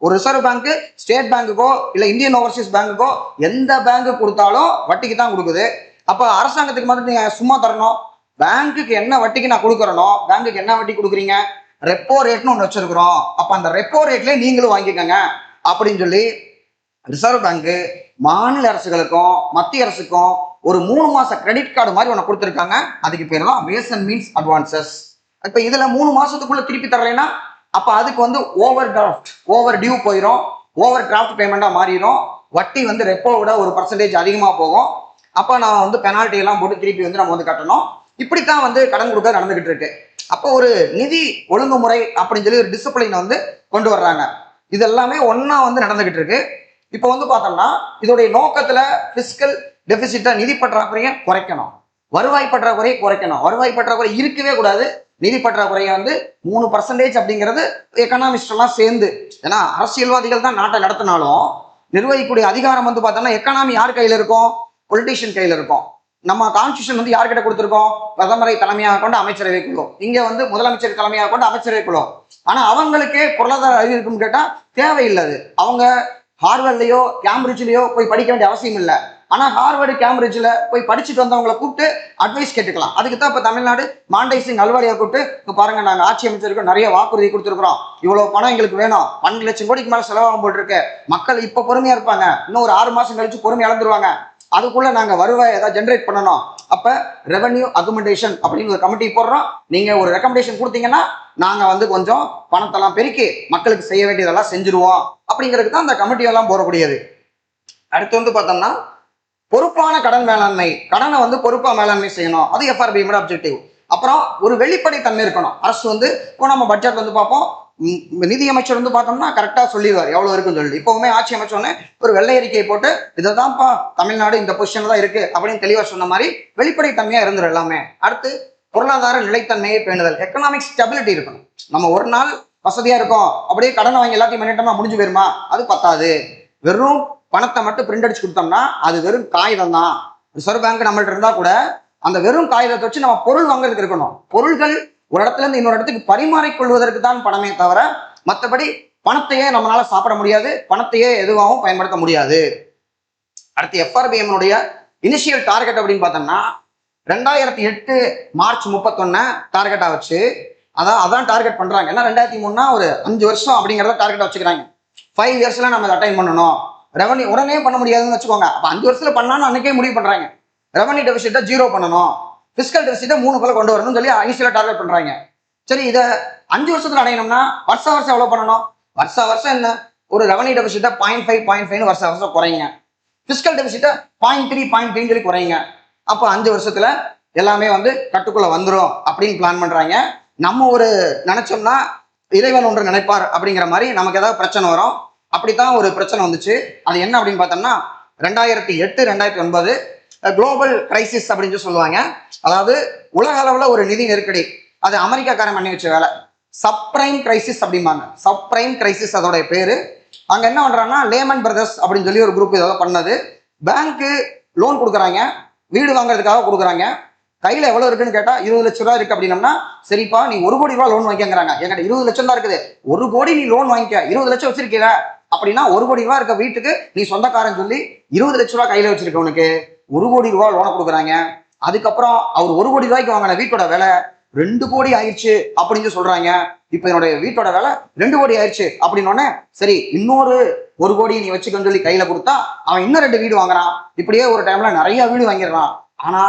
ஒரு ரிசர்வ் பேங்க் ஸ்டேட் பேங்குக்கோ இல்ல இந்தியன் ஓவர்சீஸ் பேங்குக்கோ எந்த பேங்க் கொடுத்தாலும் வட்டிக்கு தான் கொடுக்குது. அப்ப அரசாங்கத்துக்கு மட்டும் நீங்க சும்மா தரணும்? பேங்க்குக்கு என்ன வட்டிக்கு நான் கொடுக்குறனோ, பேங்க்குக்கு என்ன வட்டி கொடுக்குறீங்க? ரெப்போ ரேட்னு ஒன்று வச்சிருக்கிறோம். அப்ப அந்த ரெப்போ ரேட்லயே நீங்களும் வாங்கிக்கோங்க அப்படின்னு சொல்லி ரிசர்வ் பேங்க் மாநில அரசுகளுக்கும் மத்திய அரசுக்கும் ஒரு 3 மாச கிரெடிட் கார்டு மாதிரி ஒன்று கொடுத்துருக்காங்க. அதுக்கு பேர் தான் வேஸ் அண்ட் மீன்ஸ் அட்வான்சஸ். இப்ப இதுல 3 மாசத்துக்குள்ள திருப்பி தரலைன்னா அப்ப அதுக்கு வந்து ஓவர் டியூ போயிடும், ஓவர் டிராஃப்ட் பேமெண்டா மாறிடும். வட்டி வந்து ரெப்போவோட ஒரு % அதிகமா போகும். அப்ப நான் வந்து பெனால்ட்டி எல்லாம் போட்டு திருப்பி வந்து நம்ம வந்து கட்டணும். இப்படித்தான் வந்து கடன் கொடுக்க நடந்துகிட்டு இருக்கு. அப்போ ஒரு நிதி ஒழுங்குமுறை அப்படின்னு சொல்லி ஒரு டிசிப்ளின் வந்து கொண்டு வர்றாங்க. இது எல்லாமே ஒன்னா வந்து நடந்துகிட்டு இருக்கு. இப்போ வந்து பார்த்தோம்னா இதோடைய நோக்கத்துல பிஸ்கல் டெபிசிட்டை, நிதி பற்றாக்குறையை குறைக்கணும், வருவாய் பற்றாக்குறையை குறைக்கணும். வருவாய் பற்றாக்குறை இருக்கவே கூடாது. நிதி பற்றாக்குறையை வந்து 3% அப்படிங்கிறது எக்கனாமிஸ்ட் எல்லாம் சேர்ந்து, ஏன்னா அரசியல்வாதிகள் தான் நாட்டை நடத்தினாலும் நிர்வகிக்கக்கூடிய அதிகாரம் வந்து பார்த்தோம்னா எக்கனாமி யார் கையில இருக்கும்? பொலிட்டீஷியன் கையில இருக்கும். நம்ம கான்ஸ்டியூஷன் வந்து யார்கிட்ட கொடுத்துருக்கோம்? பிரதமரை தலைமையாக கொண்டு அமைச்சரவை குழு, இங்க வந்து முதலமைச்சர் தலைமையாக கொண்டு அமைச்சரவை குழு. ஆனா அவங்களுக்கே பொருளாதார அறிவு இருக்குன்னு கேட்டா தேவையில்லை. அவங்க ஹார்வர்ட்லயோ கேம்பிரிட்ஜ்லயோ போய் படிக்க வேண்டிய அவசியம் இல்லை. ஆனா ஹார்வர்டு கேம்பிரிட்ஜ்ல போய் படிச்சுட்டு வந்தவங்களை கூப்பிட்டு அட்வைஸ் கேட்டுக்கலாம். அதுக்கு தான் இப்ப தமிழ்நாடு மாண்டை சிங் அல்வாலியா கூப்பிட்டு பாருங்க, நாங்க ஆட்சி அமைச்சருக்கு நிறைய வாக்குறுதி கொடுத்துருக்கிறோம், இவ்வளவு பணம் எங்களுக்கு வேணும், 12 லட்சம் கோடிக்கு மேல செலவாகும் போட்டிருக்கு, மக்கள் இப்ப பொறுமையா இருப்பாங்க, இன்னும் ஒரு 6 மாசம் கழிச்சு பொறுமை இழந்துருவாங்க, அதுக்குள்ள நாங்க வருவாய் ஏதாவது ஜென்ரேட் பண்ணணும். அப்ப ரெவன்யூ அக்குமெண்டேஷன் அப்படின்னு ஒரு கமிட்டி போடுறோம். நீங்க ஒரு ரெக்கமெண்டேஷன் கொடுத்தீங்கன்னா நாங்க வந்து கொஞ்சம் பணத்தெல்லாம் பெருக்கி மக்களுக்கு செய்ய வேண்டியதெல்லாம் செஞ்சிருவோம் அப்படிங்கிறதுக்கு தான் அந்த கமிட்டி எல்லாம் போடக்கூடியது. அடுத்து வந்து பார்த்தோம்னா பொறுப்பான கடன் மேலாண்மை, கடனை வந்து பொறுப்பா மேலாண்மை செய்யணும், அது FRBM அப்ஜெக்டிவ். அப்புறம் ஒரு வெளிப்படைத்தன்மை இருக்கணும். அரசு வந்து இப்போ நம்ம பட்ஜெட் வந்து பார்ப்போம், நிதி அமைச்சர் வந்து பார்த்தோம்னா கரெக்டா சொல்லிடுவார் எவ்வளவு இருக்குன்னு சொல்லி. இப்பவுமே ஆட்சி அமைச்சோடனே ஒரு வெள்ளை அறிக்கையை போட்டு இதைதான்ப்பா தமிழ்நாடு இந்த பொசிஷன்ல தான் இருக்கு அப்படின்னு தெளிவா சொன்ன மாதிரி வெளிப்படைத்தன்மையா இருந்துடும் எல்லாமே. அடுத்து பொருளாதார நிலைத்தன்மையை பேணுதல், எக்கனாமிக் ஸ்டெபிலிட்டி இருக்கணும். நம்ம ஒரு நாள் வசதியா இருக்கோம் அப்படியே கடனை வாங்கி எல்லாத்தையும் பண்ணிட்டோம்னா முடிஞ்சு போயிருமா? அது பத்தாது. வெறும் பணத்தை மட்டும் பிரிண்ட் அடிச்சு கொடுத்தோம்னா அது வெறும் காகிதம் தான். ரிசர்வ் பேங்க் நம்மள்ட்ட இருந்தா கூட அந்த வெறும் காகிதத்தை வச்சு நம்ம பொருள் வாங்குறதுக்கு இருக்கணும். பொருள்கள் ஒரு இடத்துல இருந்து இன்னொரு இடத்துக்கு பரிமாறிக்கொள்வதற்கு தான் பணமே தவிர மற்றபடி பணத்தையே நம்மளால சாப்பிட முடியாது, பணத்தையே எதுவாகவும் பயன்படுத்த முடியாது. அடுத்து FRBM இனிஷியல் டார்கெட் அப்படின்னு பார்த்தோம்னா 2008 மார்ச் 31 டார்கெட்டா வச்சு அதான் டார்கெட் பண்றாங்க. ஏன்னா 2003 ஒரு 5 வருஷம் அப்படிங்கிறத டார்கெட்டா வச்சுக்கிறாங்க. 5 இயர்ஸ்ல நம்ம அட்டைன் பண்ணணும். ரெவன்யூ உடனே பண்ண முடியாதுன்னு வச்சுக்கோங்க. அப்ப 5 வருஷத்துல பண்ணான்னு அன்னைக்கே முடிவு பண்றாங்க. ரெவன்யூ டெபிசிட்டை 0 பண்ணணும், பிஸ்கல் டெபிசிட்டை 3 கொண்டு வரணும்னு சொல்லி இனிஷியலா டார்கெட் பண்றாங்க. சரி, இதை 5 வருஷத்துல அடையணும்னா வருஷம் எவ்வளவு பண்ணணும்? வருஷம் என்ன, ஒரு ரெவன்யூ டெபிசிட்டை 0.5 வருஷம் குறைங்க, பிஸ்கல் டெபிசிட்டை 0.3 சொல்லி குறைங்க. அப்போ 5 வருஷத்துல எல்லாமே வந்து கட்டுக்குள்ள வந்துடும் அப்படின்னு பிளான் பண்றாங்க. நம்ம ஒரு நினைச்சோம்னா இறைவன் ஒன்று நினைப்பார் அப்படிங்கிற மாதிரி நமக்கு ஏதாவது பிரச்சனை வரும். அப்படித்தான் ஒரு பிரச்சனை வந்துச்சு. அது என்ன அப்படின்னு பார்த்தோம்னா 2008 2009 குளோபல் கிரைசிஸ் அப்படின்னு சொல்லுவாங்க. அதாவது உலக அளவில் ஒரு நிதி நெருக்கடி. அது அமெரிக்காக்காரன் பண்ணி வச்ச வேலை. சப்ரைம் கிரைசிஸ் அப்படிம்பாங்க. சப்ரைம் கிரைசிஸ் அதோடைய பேரு. அங்க என்ன பண்றாங்கன்னா லேமன் பிரதர்ஸ் அப்படின்னு சொல்லி ஒரு குரூப் இதெல்லாம் பண்ணது. பேங்க்கு லோன் கொடுக்குறாங்க, வீடு வாங்குறதுக்காக கொடுக்குறாங்க. கையில எவ்வளவு இருக்குன்னு கேட்டா 20 லட்சம் ரூபாய் இருக்கு அப்படின்னம்னா, சரிப்பா நீ 1 கோடி ரூபாய் லோன் வாங்கிக்கிறாங்க. என்கிட்ட 20 லட்சம் தான் இருக்குது, 1 கோடி நீ லோன் வாங்கிக்க, 20 லட்சம் வச்சிருக்கீங்க அப்படின்னா 1 கோடி ரூபாய் இருக்க வீட்டுக்கு நீ சொந்தக்காரன் சொல்லி 20 லட்சம் ரூபாய் கையில வச்சிருக்கவனுக்கு 1 கோடி ரூபாய் லோனை கொடுக்குறாங்க. அதுக்கப்புறம் அவர் 1 கோடி ரூபாய்க்கு வாங்கின வீட்டோட விலை 2 கோடி ஆயிடுச்சு அப்படின்னு சொல்றாங்க. இப்ப என்னுடைய வீட்டோட விலை 2 கோடி ஆயிடுச்சு அப்படின்னு சரி இன்னொரு 1 கோடி நீ வச்சுக்கன்னு சொல்லி கையில கொடுத்தா அவன் இன்னும் 2 வீடு வாங்குறான். இப்படியே ஒரு டைம்ல நிறைய வீடு வாங்கிடுறான். ஆனா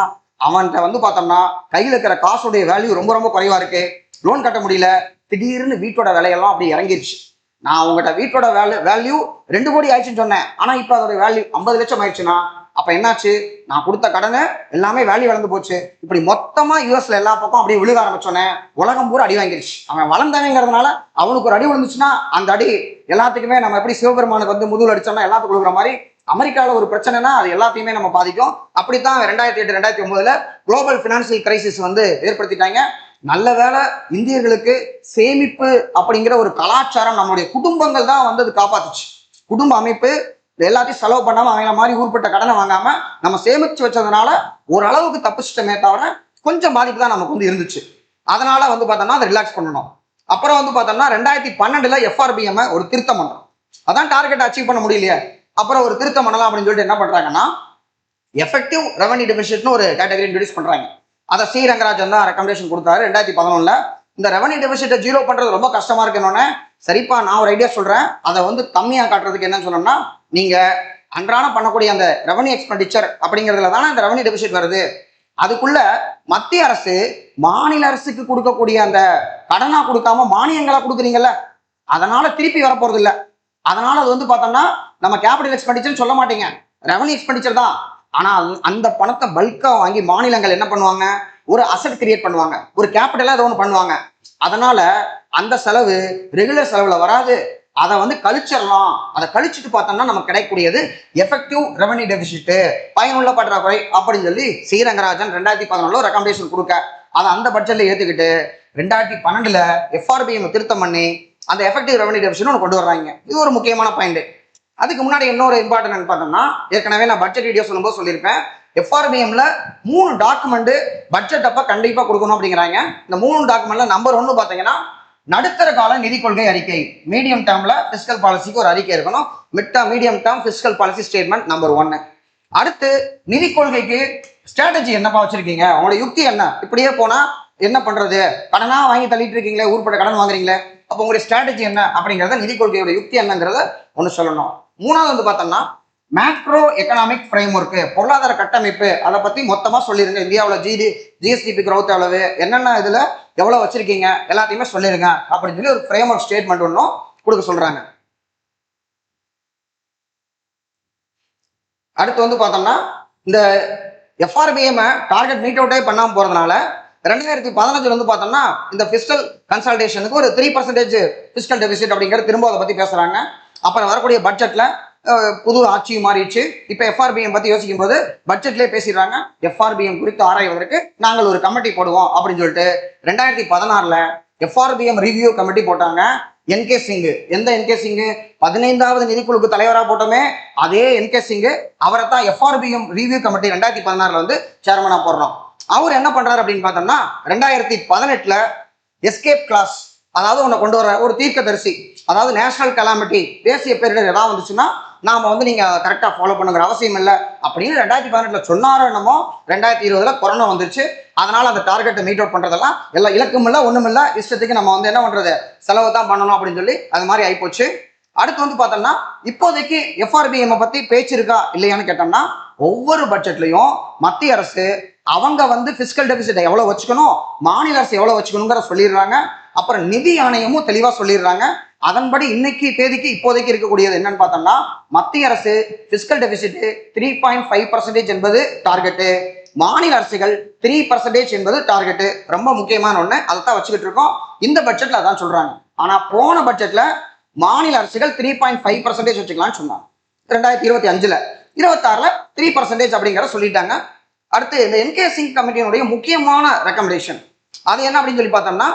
அவன்கிட்ட பார்த்தோம்னா கையில இருக்கிற காசுடைய வேல்யூ ரொம்ப ரொம்ப குறைவா இருக்கு. லோன் கட்ட முடியல. திடீர்னு வீட்டோட விலையெல்லாம் அப்படி இறங்கிருச்சு. நான் உங்ககிட்ட வீட்டோட வேல்யூ 2 கோடி ஆயிடுச்சுன்னு சொன்னேன், ஆனா இப்ப அதோட வேல்யூ 50 லட்சம் ஆயிடுச்சுன்னா அப்ப என்னாச்சு, நான் கொடுத்த கடனை எல்லாமே வேல்யூ வளர்ந்து போச்சு. இப்படி மொத்தமா யூஎஸ்ல எல்லா பக்கம் அப்படியே விழுக ஆரம்பிச்சோன்னே உலகம் பூரா அடி வாங்கிருச்சு. அவன் வளர்ந்தவங்கிறதுனால அவனுக்கு ஒரு அடி விழுந்துச்சுன்னா அந்த அடி எல்லாத்துக்குமே நம்ம எப்படி சிவபெருமானுக்கு முதுகுல அடிச்சோம்னா எல்லாத்துக்கும் கொடுக்குற மாதிரி அமெரிக்காவில் ஒரு பிரச்சனைனா அது எல்லாத்தையுமே நம்ம பாதிக்கும். அப்படித்தான் 2008 2009 குளோபல் பினான்சியல் கிரைசிஸ் ஏற்படுத்திட்டாங்க. நல்ல வேலை இந்தியர்களுக்கு சேமிப்பு அப்படிங்கிற ஒரு கலாச்சாரம் நம்மளுடைய குடும்பங்கள் தான் அது காப்பாத்துச்சு. குடும்ப அமைப்பு எல்லாத்தையும் செலவு பண்ணாம அவங்கள மாதிரி ஊர்பட்ட கடனை வாங்காம நம்ம சேமிச்சு வச்சதுனால ஓரளவுக்கு தப்பிச்சிட்டமே தவிர கொஞ்சம் பாதிப்பு தான் நமக்கு இருந்துச்சு. அதனால பார்த்தோம்னா அதை ரிலாக்ஸ் பண்ணணும். அப்புறம் பார்த்தோம்னா 2012 எஃப்ஆர்பிஎம் ஒரு திருத்தம் பண்றோம். அதான் டார்கெட் அச்சீவ் பண்ண முடியலையே, அப்புறம் ஒரு திருத்தம் பண்ணலாம் அப்படின்னு சொல்லிட்டு என்ன பண்றாங்கன்னா எஃபெக்டிவ் ரெவன்யூ டெபிசிட்னு ஒரு கேட்டகரி இன்ட்ரோடியூஸ் பண்றாங்க. அதை சி ரங்கராஜன் தான் ரெக்கமெண்டேஷன் கொடுத்தாரு 2011. இந்த ரெவன்யூ டெபிசிட்டை ஜீரோ பண்றது ரொம்ப கஷ்டமா இருக்குன்னு சரிப்பா நான் ஒரு ஐடியா சொல்றேன். அதை கம்மியா காட்டுறதுக்கு என்னன்னு சொன்னோம்னா, நீங்க அன்றாடம் பண்ணக்கூடிய அந்த ரெவன்யூ எக்ஸ்பெண்டிச்சர் அப்படிங்கிறதுல தானே இந்த ரெவன்யூ டெபிசிட் வருது. அதுக்குள்ள மத்திய அரசு மாநில அரசுக்கு கொடுக்கக்கூடிய அந்த கடனா கொடுக்காம மானியங்களா கொடுக்குறீங்கல்ல, அதனால திருப்பி வரப்போறது இல்லை. அதனால அது பார்த்தோம்னா நம்ம கேபிட்டல் எக்ஸ்பெண்டிச்சர் சொல்ல மாட்டீங்க, ரெவன்யூ எக்ஸ்பெண்டிச்சர் தான். ஆனா அந்த பணத்தை பல்கா வாங்கி மாநிலங்கள் என்ன பண்ணுவாங்க, ஒரு அசட் கிரியேட் பண்ணுவாங்க, ஒரு கேபிட்டலா ஏதோ ஒன்று பண்ணுவாங்க. அதனால அந்த செலவு ரெகுலர் செலவுல வராது. அதை கழிச்சிடலாம். அதை கழிச்சுட்டு பார்த்தோம்னா நமக்கு கிடைக்கக்கூடியது எஃபெக்டிவ் ரெவன்யூ டெபிசிட், பயனுள்ள பற்றாக்குறை அப்படின்னு சொல்லி ஸ்ரீரங்கராஜன் 2011 ரெக்கமெண்டேஷன் கொடுக்க அதை அந்த பட்ஜெட்ல ஏத்துக்கிட்டு 2012 எஃப்ஆர்பிஎம் திருத்தம் பண்ணி அந்த எஃபெக்டிவ் ரெவன்யூ டெபிசிட் ஒன்று கொண்டு வர்றாங்க. இது ஒரு முக்கியமான பாயிண்ட். அதுக்கு முன்னாடி இன்னொரு இம்பார்ட்டன்ட் பார்த்தோம்னா, ஏற்கனவே நான் பட்ஜெட் வீடியோ சொல்லும்போது சொல்லியிருப்பேன், எஃப்ஆர்பிஎம்ல 3 டாக்குமெண்ட் பட்ஜெட் அப்ப கண்டிப்பா கொடுக்கணும் அப்படிங்கிறாங்க. இந்த 3 டாக்குமெண்ட்ல நம்பர் 1 பாத்தீங்கன்னா நடுத்தர கால நிதி கொள்கை அறிக்கை. மீடியம் டேர்ம்ல பிஸ்கல் பாலிசிக்கு ஒரு அறிக்கை இருக்கணும். Medium term fiscal policy statement number 1. அடுத்து நிதி கொள்கைக்கு ஸ்ட்ராட்டஜி என்னப்பா வச்சிருக்கீங்க, உங்களோட யுக்தி என்ன, இப்படியே போனா என்ன பண்றது, கடனா வாங்கி தள்ளிட்டு இருக்கீங்களே, ஊர்பட்ட கடன் வாங்குறீங்களே, அப்போ உங்களுடைய ஸ்ட்ராட்டஜி என்ன அப்படிங்கிறத, நிதி கொள்கையோட யுக்தி என்னங்கிறத ஒன்று சொல்லணும். மூணாவது பார்த்தோம்னா மேக்ரோ எக்கனாமிக் ஃப்ரேம் ஒர்க்கு, பொருளாதார கட்டமைப்பு, அதை பத்தி மொத்தமா சொல்லிருங்க. இந்தியாவில் ஜிஎஸ்டிபி growth எவ்வளவு, என்னென்ன இதுல எவ்வளவு வச்சிருக்கீங்க எல்லாத்தையுமே சொல்லிருங்க அப்படின்னு சொல்லி ஒரு ஃப்ரேம் ஒர்க் ஸ்டேட்மெண்ட் ஒன்றும் கொடுக்க சொல்றாங்க. அடுத்து பார்த்தோம்னா இந்த எஃப்ஆர்பிஎம் டார்கெட் மீட் அவுட்டே பண்ணாம போறதுனால 2015 பார்த்தோம்னா இந்த பிஸ்கல் கன்சல்டேஷனுக்கு ஒரு 3% பிஸ்கல் டெபிசிட் அப்படிங்கிறது திரும்ப அதை பத்தி பேசுறாங்க. அப்புறம் வரக்கூடிய பட்ஜெட்ல புது ஆட்சி மாறிடுச்சு. இப்ப எஃப்ஆர்பிஎம் பத்தி யோசிக்கும் போது பட்ஜெட்லேயே பேசிடுறாங்க, எஃப்ஆர்பிஎம் குறித்து ஆராய்வதற்கு நாங்கள் ஒரு கமிட்டி போடுவோம் அப்படின்னு சொல்லிட்டு 2016 எஃப்ஆர்பிஎம் ரிவ்யூ கமிட்டி போட்டாங்க. என்கே சிங், எந்த என்கே சிங் 15வது நிதிக்குழுக்கு தலைவராக போட்டோமே அதே என்கே சிங், அவரை தான் எஃப்ஆர்பிஎம் ரிவ்யூ கமிட்டி 2016 சேர்மனா போடுறோம். அவர் என்ன பண்றாரு அப்படின்னு பார்த்தோம்னா 2018 எஸ்கேப் கிளாஸ், அதாவது உன்னை கொண்டு வர ஒரு தீர்க்கதரிசி, அதாவது நேஷனல் கலாமிட்டி, தேசிய பேரிடர் ஏதாவது வந்துச்சுன்னா நாம நீங்க கரெக்டா ஃபாலோ பண்ணுங்கிற அவசியம் இல்லை அப்படின்னு 2018 சொன்னாரோ என்னமோ 2020 கொரோனா வந்துருச்சு. அதனால அந்த டார்கெட்டை மீட் அவுட் பண்றதெல்லாம் எல்லாம் இலக்கும் இல்லை, ஒண்ணும் இல்லை, இஷ்டத்துக்கு நம்ம என்ன பண்றது, செலவு தான் பண்ணணும் அப்படின்னு சொல்லி அது மாதிரி ஆயிப்போச்சு. அடுத்து பார்த்தோம்னா இப்போதைக்கு எஃப்ஆர்பிஎம் பத்தி பேச்சு இருக்கா இல்லையான்னு கேட்டோம்னா, ஒவ்வொரு பட்ஜெட்லயும் மத்திய அரசு அவங்க பிஸ்கல் டெபிசிட் எவ்வளவு வச்சுக்கணும், மாநில அரசு எவ்வளவு வச்சுக்கணுங்கிற சொல்லிடுறாங்க. அப்புறம் நிதி ஆணையமும் தெளிவா சொல்லிடுறாங்க. அதன்படி இன்னைக்கு தேதிக்கு இப்போதைக்கு இருக்கக்கூடியது என்னன்னு பார்த்தோம்னா, மத்திய அரசு பிஸ்கல் டெபிசிட் 3.5% என்பது டார்கெட்டு, மாநில அரசுகள் 3% என்பது டார்கெட்டு. ரொம்ப முக்கியமான ஒண்ணு, அதைத்தான் வச்சுக்கிட்டு இருக்கோம். இந்த பட்ஜெட்ல அதான் சொல்றாங்க. ஆனா போன பட்ஜெட்ல மாநில அரசுகள் 3.5% வச்சுக்கலாம்னு சொன்னாங்க 2025ல். 26ல் 3% அப்படிங்கிற சொல்லிட்டாங்க. அடுத்து இந்த என்கே சிங் கமிட்டியினுடைய முக்கியமான ரெக்கமெண்டேஷன் அது என்ன அப்படின்னு சொல்லி பார்த்தோம்னா,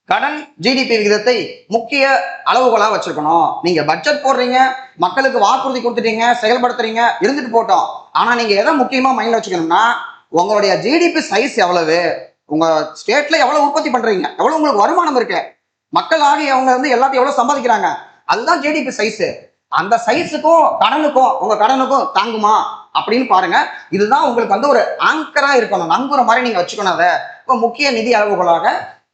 கடன் ஜிடிபி விகிதத்தை முக்கிய அளவுகோலாக வச்சிருக்கணும். நீங்க பட்ஜெட் போடுறீங்க, மக்களுக்கு வாக்குறுதி கொடுத்துட்டீங்க, செயல்படுத்துறீங்க, இருந்துட்டு போட்டோம். ஆனா நீங்க எதை முக்கியமா மைண்ட்ல வச்சுக்கணும்னா, உங்களுடைய ஜிடிபி சைஸ் எவ்வளவு, உங்க ஸ்டேட்ல எவ்வளவு உற்பத்தி பண்றீங்க, எவ்வளவு உங்களுக்கு வருமானம் இருக்கு, மக்கள் ஆகிய அவங்க வந்து எல்லாத்தையும் எவ்வளவு சம்பாதிக்கிறாங்க, அதுதான் ஜிடிபி சைஸ். அந்த சைஸுக்கும் கடனுக்கும் உங்க கடனுக்கும் தாங்குமா அப்படின்னு பாருங்க. இதுதான் உங்களுக்கு வந்து ஒரு ஆங்கரா இருக்கணும், நங்குற மாதிரி நீங்க வச்சுக்கணும். அதை முக்கிய நிதி அளவுகளாக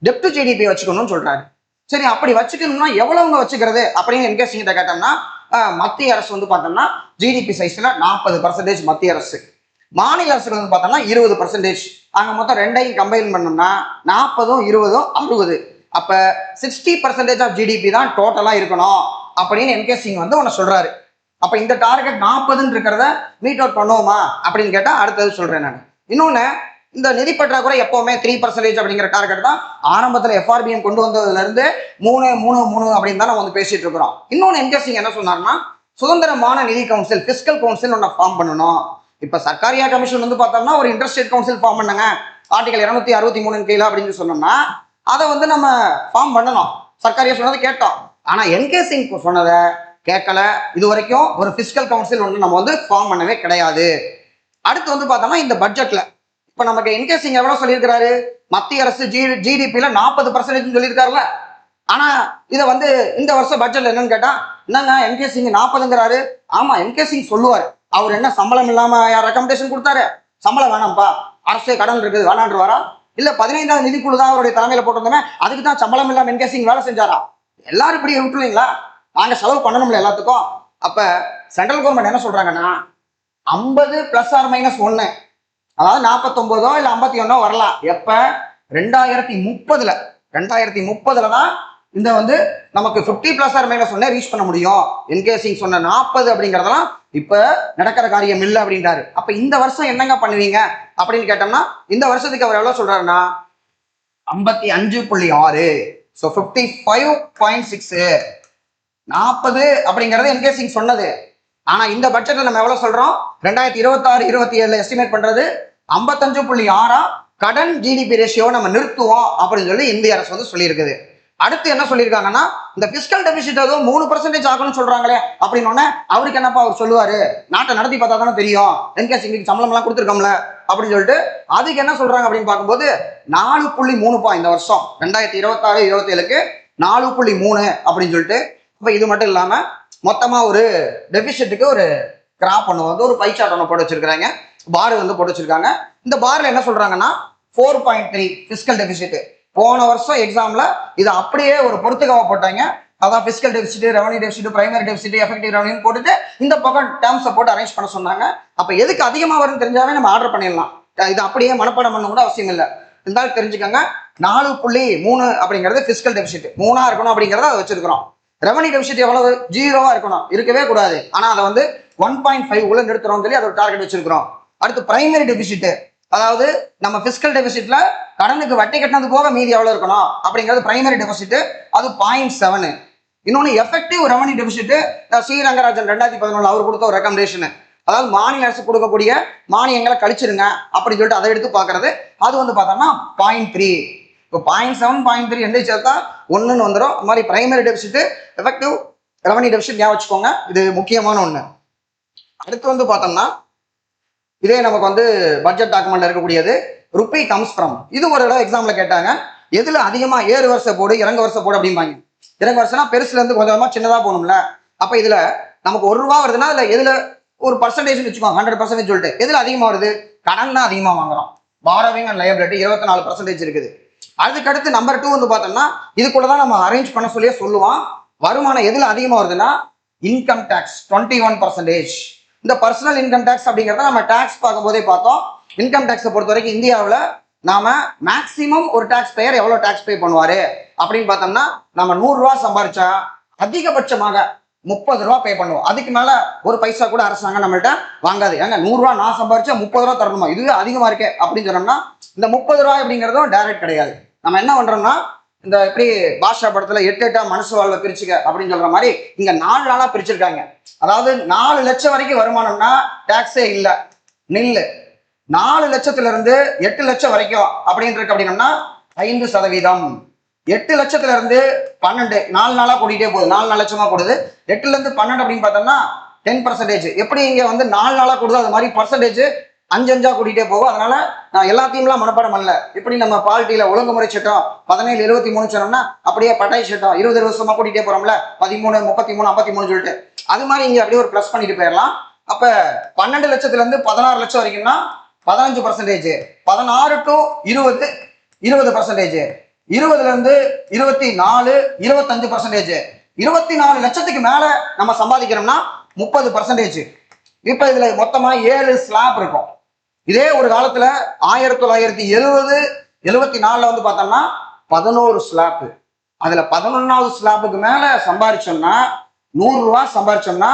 டெப்ட் ஜிடிபி வச்சுக்கணும்னு சொல்றாரு. சரி, அப்படி வச்சுக்கணும்னா எவ்வளவுங்க வச்சுக்கிறது அப்படின்னு என்கேசிங் கிட்ட கேட்டோம்னா, மத்திய அரசு வந்து பார்த்தோம்னா ஜிடிபி சைஸ்ல 40% மத்திய அரசு, மாநில அரசு வந்து பார்த்தோம்னா 20%. அங்க மொத்தம் ரெண்டையும் கம்பைன் பண்ணோம்னா 40ம் 20ம் 60. அப்ப 60% ஆஃப் ஜிடிபி தான் டோட்டலா இருக்கணும் அப்படின்னு என்கேசிங் வந்து ஒன்னு சொல்றாரு. அப்ப இந்த டார்கெட் 40 இருக்கிறத மீட் அவுட் பண்ணுவோமா அப்படின்னு கேட்டா அடுத்தது சொல்றேன் நான். இன்னொன்னு, இந்த நிதி பற்றாக்குறை எப்பவுமே 3% அப்படிங்கிற டார்கெட் தான் ஆரம்பத்தில் எஃப்ஆர்பிஎம் கொண்டு வந்ததுல இருந்து 3 அப்படின்னு தான் நம்ம வந்து பேசிட்டு இருக்கிறோம். இன்னொன்னு என்கேசிங் என்ன சொன்னார்னா, சுதந்திரமான நிதி கவுன்சில், பிஸ்கல் கவுன்சில் ஒன்று ஃபார்ம் பண்ணணும். இப்ப சர்க்காரியா கமிஷன் வந்து பார்த்தோம்னா ஒரு இன்ட்ரெஸ்ட் ரேட் கவுன்சில் ஃபார்ம் பண்ணுங்க, ஆர்டிகல் 263 கீழே அப்படின்னு சொன்னோம்னா அதை வந்து நம்ம ஃபார்ம் பண்ணணும். சர்க்காரியா சொன்னதை கேட்டோம். ஆனா என்கேசிங் சொன்னதை கேட்கல. இது வரைக்கும் ஒரு பிஸ்கல் கவுன்சில் ஒன்று நம்ம வந்து ஃபார்ம் பண்ணவே கிடையாது. அடுத்து வந்து பார்த்தோம்னா இந்த பட்ஜெட்ல இப்ப நமக்கு என்கேசிங் எவ்வளவு சொல்லியிருக்கிறாரு, மத்திய அரசு ஜிடிபியில 40% சொல்லியிருக்காருல்ல. ஆனா இதை வந்து இந்த வருஷம் பட்ஜெட்ல என்னன்னு கேட்டா, என்னங்க என்கேசிங் 40ங்கிறாரு. ஆமா, என்கேசிங் சொல்லுவாரு. அவர் என்ன சம்பளம் இல்லாம ரெக்கமெண்டேஷன் கொடுத்தாரு, சம்பளம் வேணாம்ப்பா, அரசே கடன் இருக்குது வேணான்றவாரா, இல்ல 15வது நிதிக்குழு தான் அவருடைய தலைமையில போட்டிருந்தோமே அதுக்கு தான் சம்பளம் இல்லாம என்கேசிங் வேலை செஞ்சாரா? எல்லாரும் இப்படி விட்டுருவீங்களா? நாங்க செலவு பண்ணணும்ல எல்லாத்துக்கும். அப்ப சென்ட்ரல் கவர்மெண்ட் என்ன சொல்றாங்கன்னா, 50 ± 1, அதாவது 49 இல்ல 51 வரலாம். எப்ப 2030ல தான் இந்த வந்து நமக்கு 50 ± 1 ரீச் பண்ண முடியும். என்கேசிங் சொன்ன 40 அப்படிங்கறதெல்லாம் இப்ப நடக்கிற காரியம் இல்லை அப்படின்றாரு. அப்ப இந்த வருஷம் என்னங்க பண்ணுவீங்க அப்படின்னு கேட்டோம்னா, இந்த வருஷத்துக்கு அவர் எவ்வளவு சொல்றாருன்னா 55.6, 55.6. 40 அப்படிங்கறது என்கேசிங் சொன்னது. ஆனா இந்த பட்ஜெட்ல நம்ம எவ்வளவு சொல்றோம், 2026-27 எஸ்டிமேட் பண்றது 55.6 கடன் ஜிடிபி ரேஷியோ நம்ம நிறுத்துவோம் அப்படின்னு சொல்லி இந்திய அரசு வந்து சொல்லியிருக்குது. அடுத்து என்ன சொல்லியிருக்காங்கன்னா, இந்த பிஸ்கல் டெபிசிட் அதுவும் 3% ஆகணும்னு சொல்றாங்களே அப்படின்னு அவருக்கு என்னப்பா அவர் சொல்லுவாரு, நாட்டை நடத்தி பார்த்தா தானே தெரியும், என்கேசிங் சம்பளம் எல்லாம் கொடுத்துருக்கோம்ல அப்படின்னு சொல்லிட்டு அதுக்கு என்ன சொல்றாங்க அப்படின்னு பார்க்கும்போது 4.3 இந்த வருஷம் 2026-27க்கு 4.3 அப்படின்னு சொல்லிட்டு. இப்ப இது மட்டும் இல்லாம மொத்தமா ஒரு டெபிசிட்டுக்கு ஒரு கிராப் ஒன்று வந்து ஒரு பை சார்ட் ஒன்று போட்டு வச்சிருக்காங்க, பார் வந்து போட்டு வச்சிருக்காங்க. இந்த பார்ல என்ன சொல்றாங்கன்னா 4.3 பிஸ்கல் டெபிசிட். போன வருஷம் எக்ஸாம்ல இது அப்படியே ஒரு பொறுத்துக்காக போட்டாங்க. அதான் fiscal deficit, revenue deficit, primary deficit, effective revenue போட்டுட்டு இந்த பக்கம் டேர்ம்ஸை போட்டு அரேஞ்ச் பண்ண சொன்னாங்க. அப்ப எதுக்கு அதிகமா வரும்னு தெரிஞ்சாவே நம்ம ஆர்டர் பண்ணிடலாம். இது அப்படியே மனப்பாடம் பண்ண கூட அவசியம் இல்லை. இருந்தாலும் தெரிஞ்சுக்கோங்க, 4.3 அப்படிங்கிறது பிஸ்கல் டெபிசிட் 3 இருக்கணும் அப்படிங்கிறத வச்சிருக்கிறோம். ரெவன்யூ டெபிசிட் எவ்வளவு, 0 இருக்கணும், இருக்கவே கூடாது. ஆனா அதை வந்து 1.5 உள்ள நிறுத்துறோம் சொல்லி அதை ஒரு டார்கெட் வச்சிருக்கிறோம். அடுத்து பிரைமரி டெபிசிட், அதாவது நம்ம பிஸ்கல் டெபிசிட்ல கடனுக்கு வட்டி கட்டினது போக மீதி எவ்வளவு இருக்கணும் அப்படிங்கிறது பிரைமரி டெபிசிட், அது 0.7. இன்னொன்னு effective revenue deficit, C Rangarajan 2011 அவர் கொடுத்த ஒரு ரெக்கமெண்டேஷன், அதாவது மாநில அரசு கொடுக்கக்கூடிய மானியங்களை கழிச்சிருங்க அப்படின்னு சொல்லிட்டு அதை எடுத்து பாக்குறது. அது வந்து பார்த்தோம்னா 0.3. இப்போ 0.7 0.3 ரெண்டு சேர்த்தா 1ன்னு வந்துடும். இந்த மாதிரி primary deficit, effective revenue deficit ஞாபகம் வச்சுக்கோங்க, இது முக்கியமான ஒண்ணு. அடுத்து வந்து பார்த்தோம்னா இதே நமக்கு வந்து பட்ஜெட் டாக்குமெண்ட்ல இருக்கக்கூடியது ருப்பி கம்ஸ் ஃப்ரம். இது ஒரு இடம் எக்ஸாம்ல கேட்டாங்க, எதுல அதிகமா ஏறு வருஷ போடு இறங்க வருஷ போடு அப்படிம்பாங்க. இறங்க வருஷம்னா பெருசுல இருந்து கொஞ்சமா சின்னதா போகணும்ல. அப்ப இதுல நமக்கு ₹1 வருதுன்னா அதுல எதுல ஒரு பர்சன்டேஜ் வச்சுக்கோங்க, 100% சொல்லிட்டு எதுல அதிகமா வருது, கடன் தான் அதிகமா வாங்குறோம். பாரோவிங் அண்ட் லயபிலிட்டி 24% இருக்குது. அதுக்கடுத்து நம்பர் 2 வந்து பார்த்தோம்னா இதுக்குள்ளதான் நம்ம அரேஞ்ச் பண்ண சொல்லியே சொல்லுவான். வருமானம் எதுல அதிகமா வருதுன்னா இன்கம் டேக்ஸ் 21%. இந்த பர்சனல் இன்கம் டேக்ஸ் அப்படிங்கிறத நம்ம டேக்ஸ் பார்க்கும் போதே பார்த்தோம். இன்கம் டேக்ஸை பொறுத்த வரைக்கும் இந்தியாவில் நாம மேக்சிமம் ஒரு டாக்ஸ் பேயர் எவ்வளவு டாக்ஸ் பே பண்ணுவாரு அப்படின்னு பார்த்தோம்னா, நம்ம ₹100 சம்பாரிச்சா அதிகபட்சமாக ₹30 பே பண்ணுவோம். அதுக்கு மேல ஒரு பைசா கூட அரசாங்கம் நம்மள்ட்ட வாங்காது. ஏங்க ₹100 நான் சம்பாரிச்சா ₹30 தரணுமா, இதுவே அதிகமா இருக்கே அப்படின்னு சொன்னோம்னா, இந்த ₹30 அப்படிங்கிறதும் டைரக்ட் கிடையாது. நம்ம என்ன பண்றோம்னா இந்த எப்படி பாஷா படத்துல 8 மனசு வாழ்வை பிரிச்சுக்க அப்படின்னு சொல்ற மாதிரி இங்க 4 நாளா பிரிச்சிருக்காங்க. அதாவது 4 லட்சம் வரைக்கும் வருமானம்னா டாக்ஸே இல்லை, நில்லு. 4 லட்சத்துல இருந்து 8 லட்சம் வரைக்கும் அப்படின்னு இருக்கு அப்படின்னா 5%. 8 லட்சத்துல இருந்து 12 4 நாளா கூட்டிகிட்டே போகுது, 4 லட்சமா கூடுது. 8ல இருந்து 12 அப்படின்னு பார்த்தோம்னா 10%. எப்படி இங்க வந்து 4 நாளா கூடுதோ அது மாதிரி பர்சன்டேஜ் 5 கூட்டிகிட்டே போகும். அதனால நான் எல்லாத்தையும்லாம் மனப்பாடம் பண்ணல. எப்படி நம்ம பால்ட்டியில ஒழுங்குமுறை சட்டம் 1773 சொன்னோம்னா அப்படியே பட்டாய் சட்டம் 20 வருஷமா கூட்டிகிட்டே போறோம்ல, 13 33 53 சொல்லிட்டு அது மாதிரி இங்க அப்படியே ஒரு பிளஸ் பண்ணிட்டு போயிடலாம். அப்ப 12 லட்சத்துல இருந்து 16 லட்சம் வரைக்கும்னா 15%. 16 to 20 20%. 20ல இருந்து 24 25%. 24 லட்சத்துக்கு மேல நம்ம சம்பாதிக்கிறோம்னா 30%. இப்ப இதுல மொத்தமா 7 ஸ்லாப் இருக்கும். இதே ஒரு காலத்துல 1970 74ல வந்து பார்த்தோம்னா 11 ஸ்லாப். அதுல 11வது ஸ்லாப்புக்கு மேல சம்பாதிச்சோம்னா 100 ரூபாய் சம்பாதிச்சோம்னா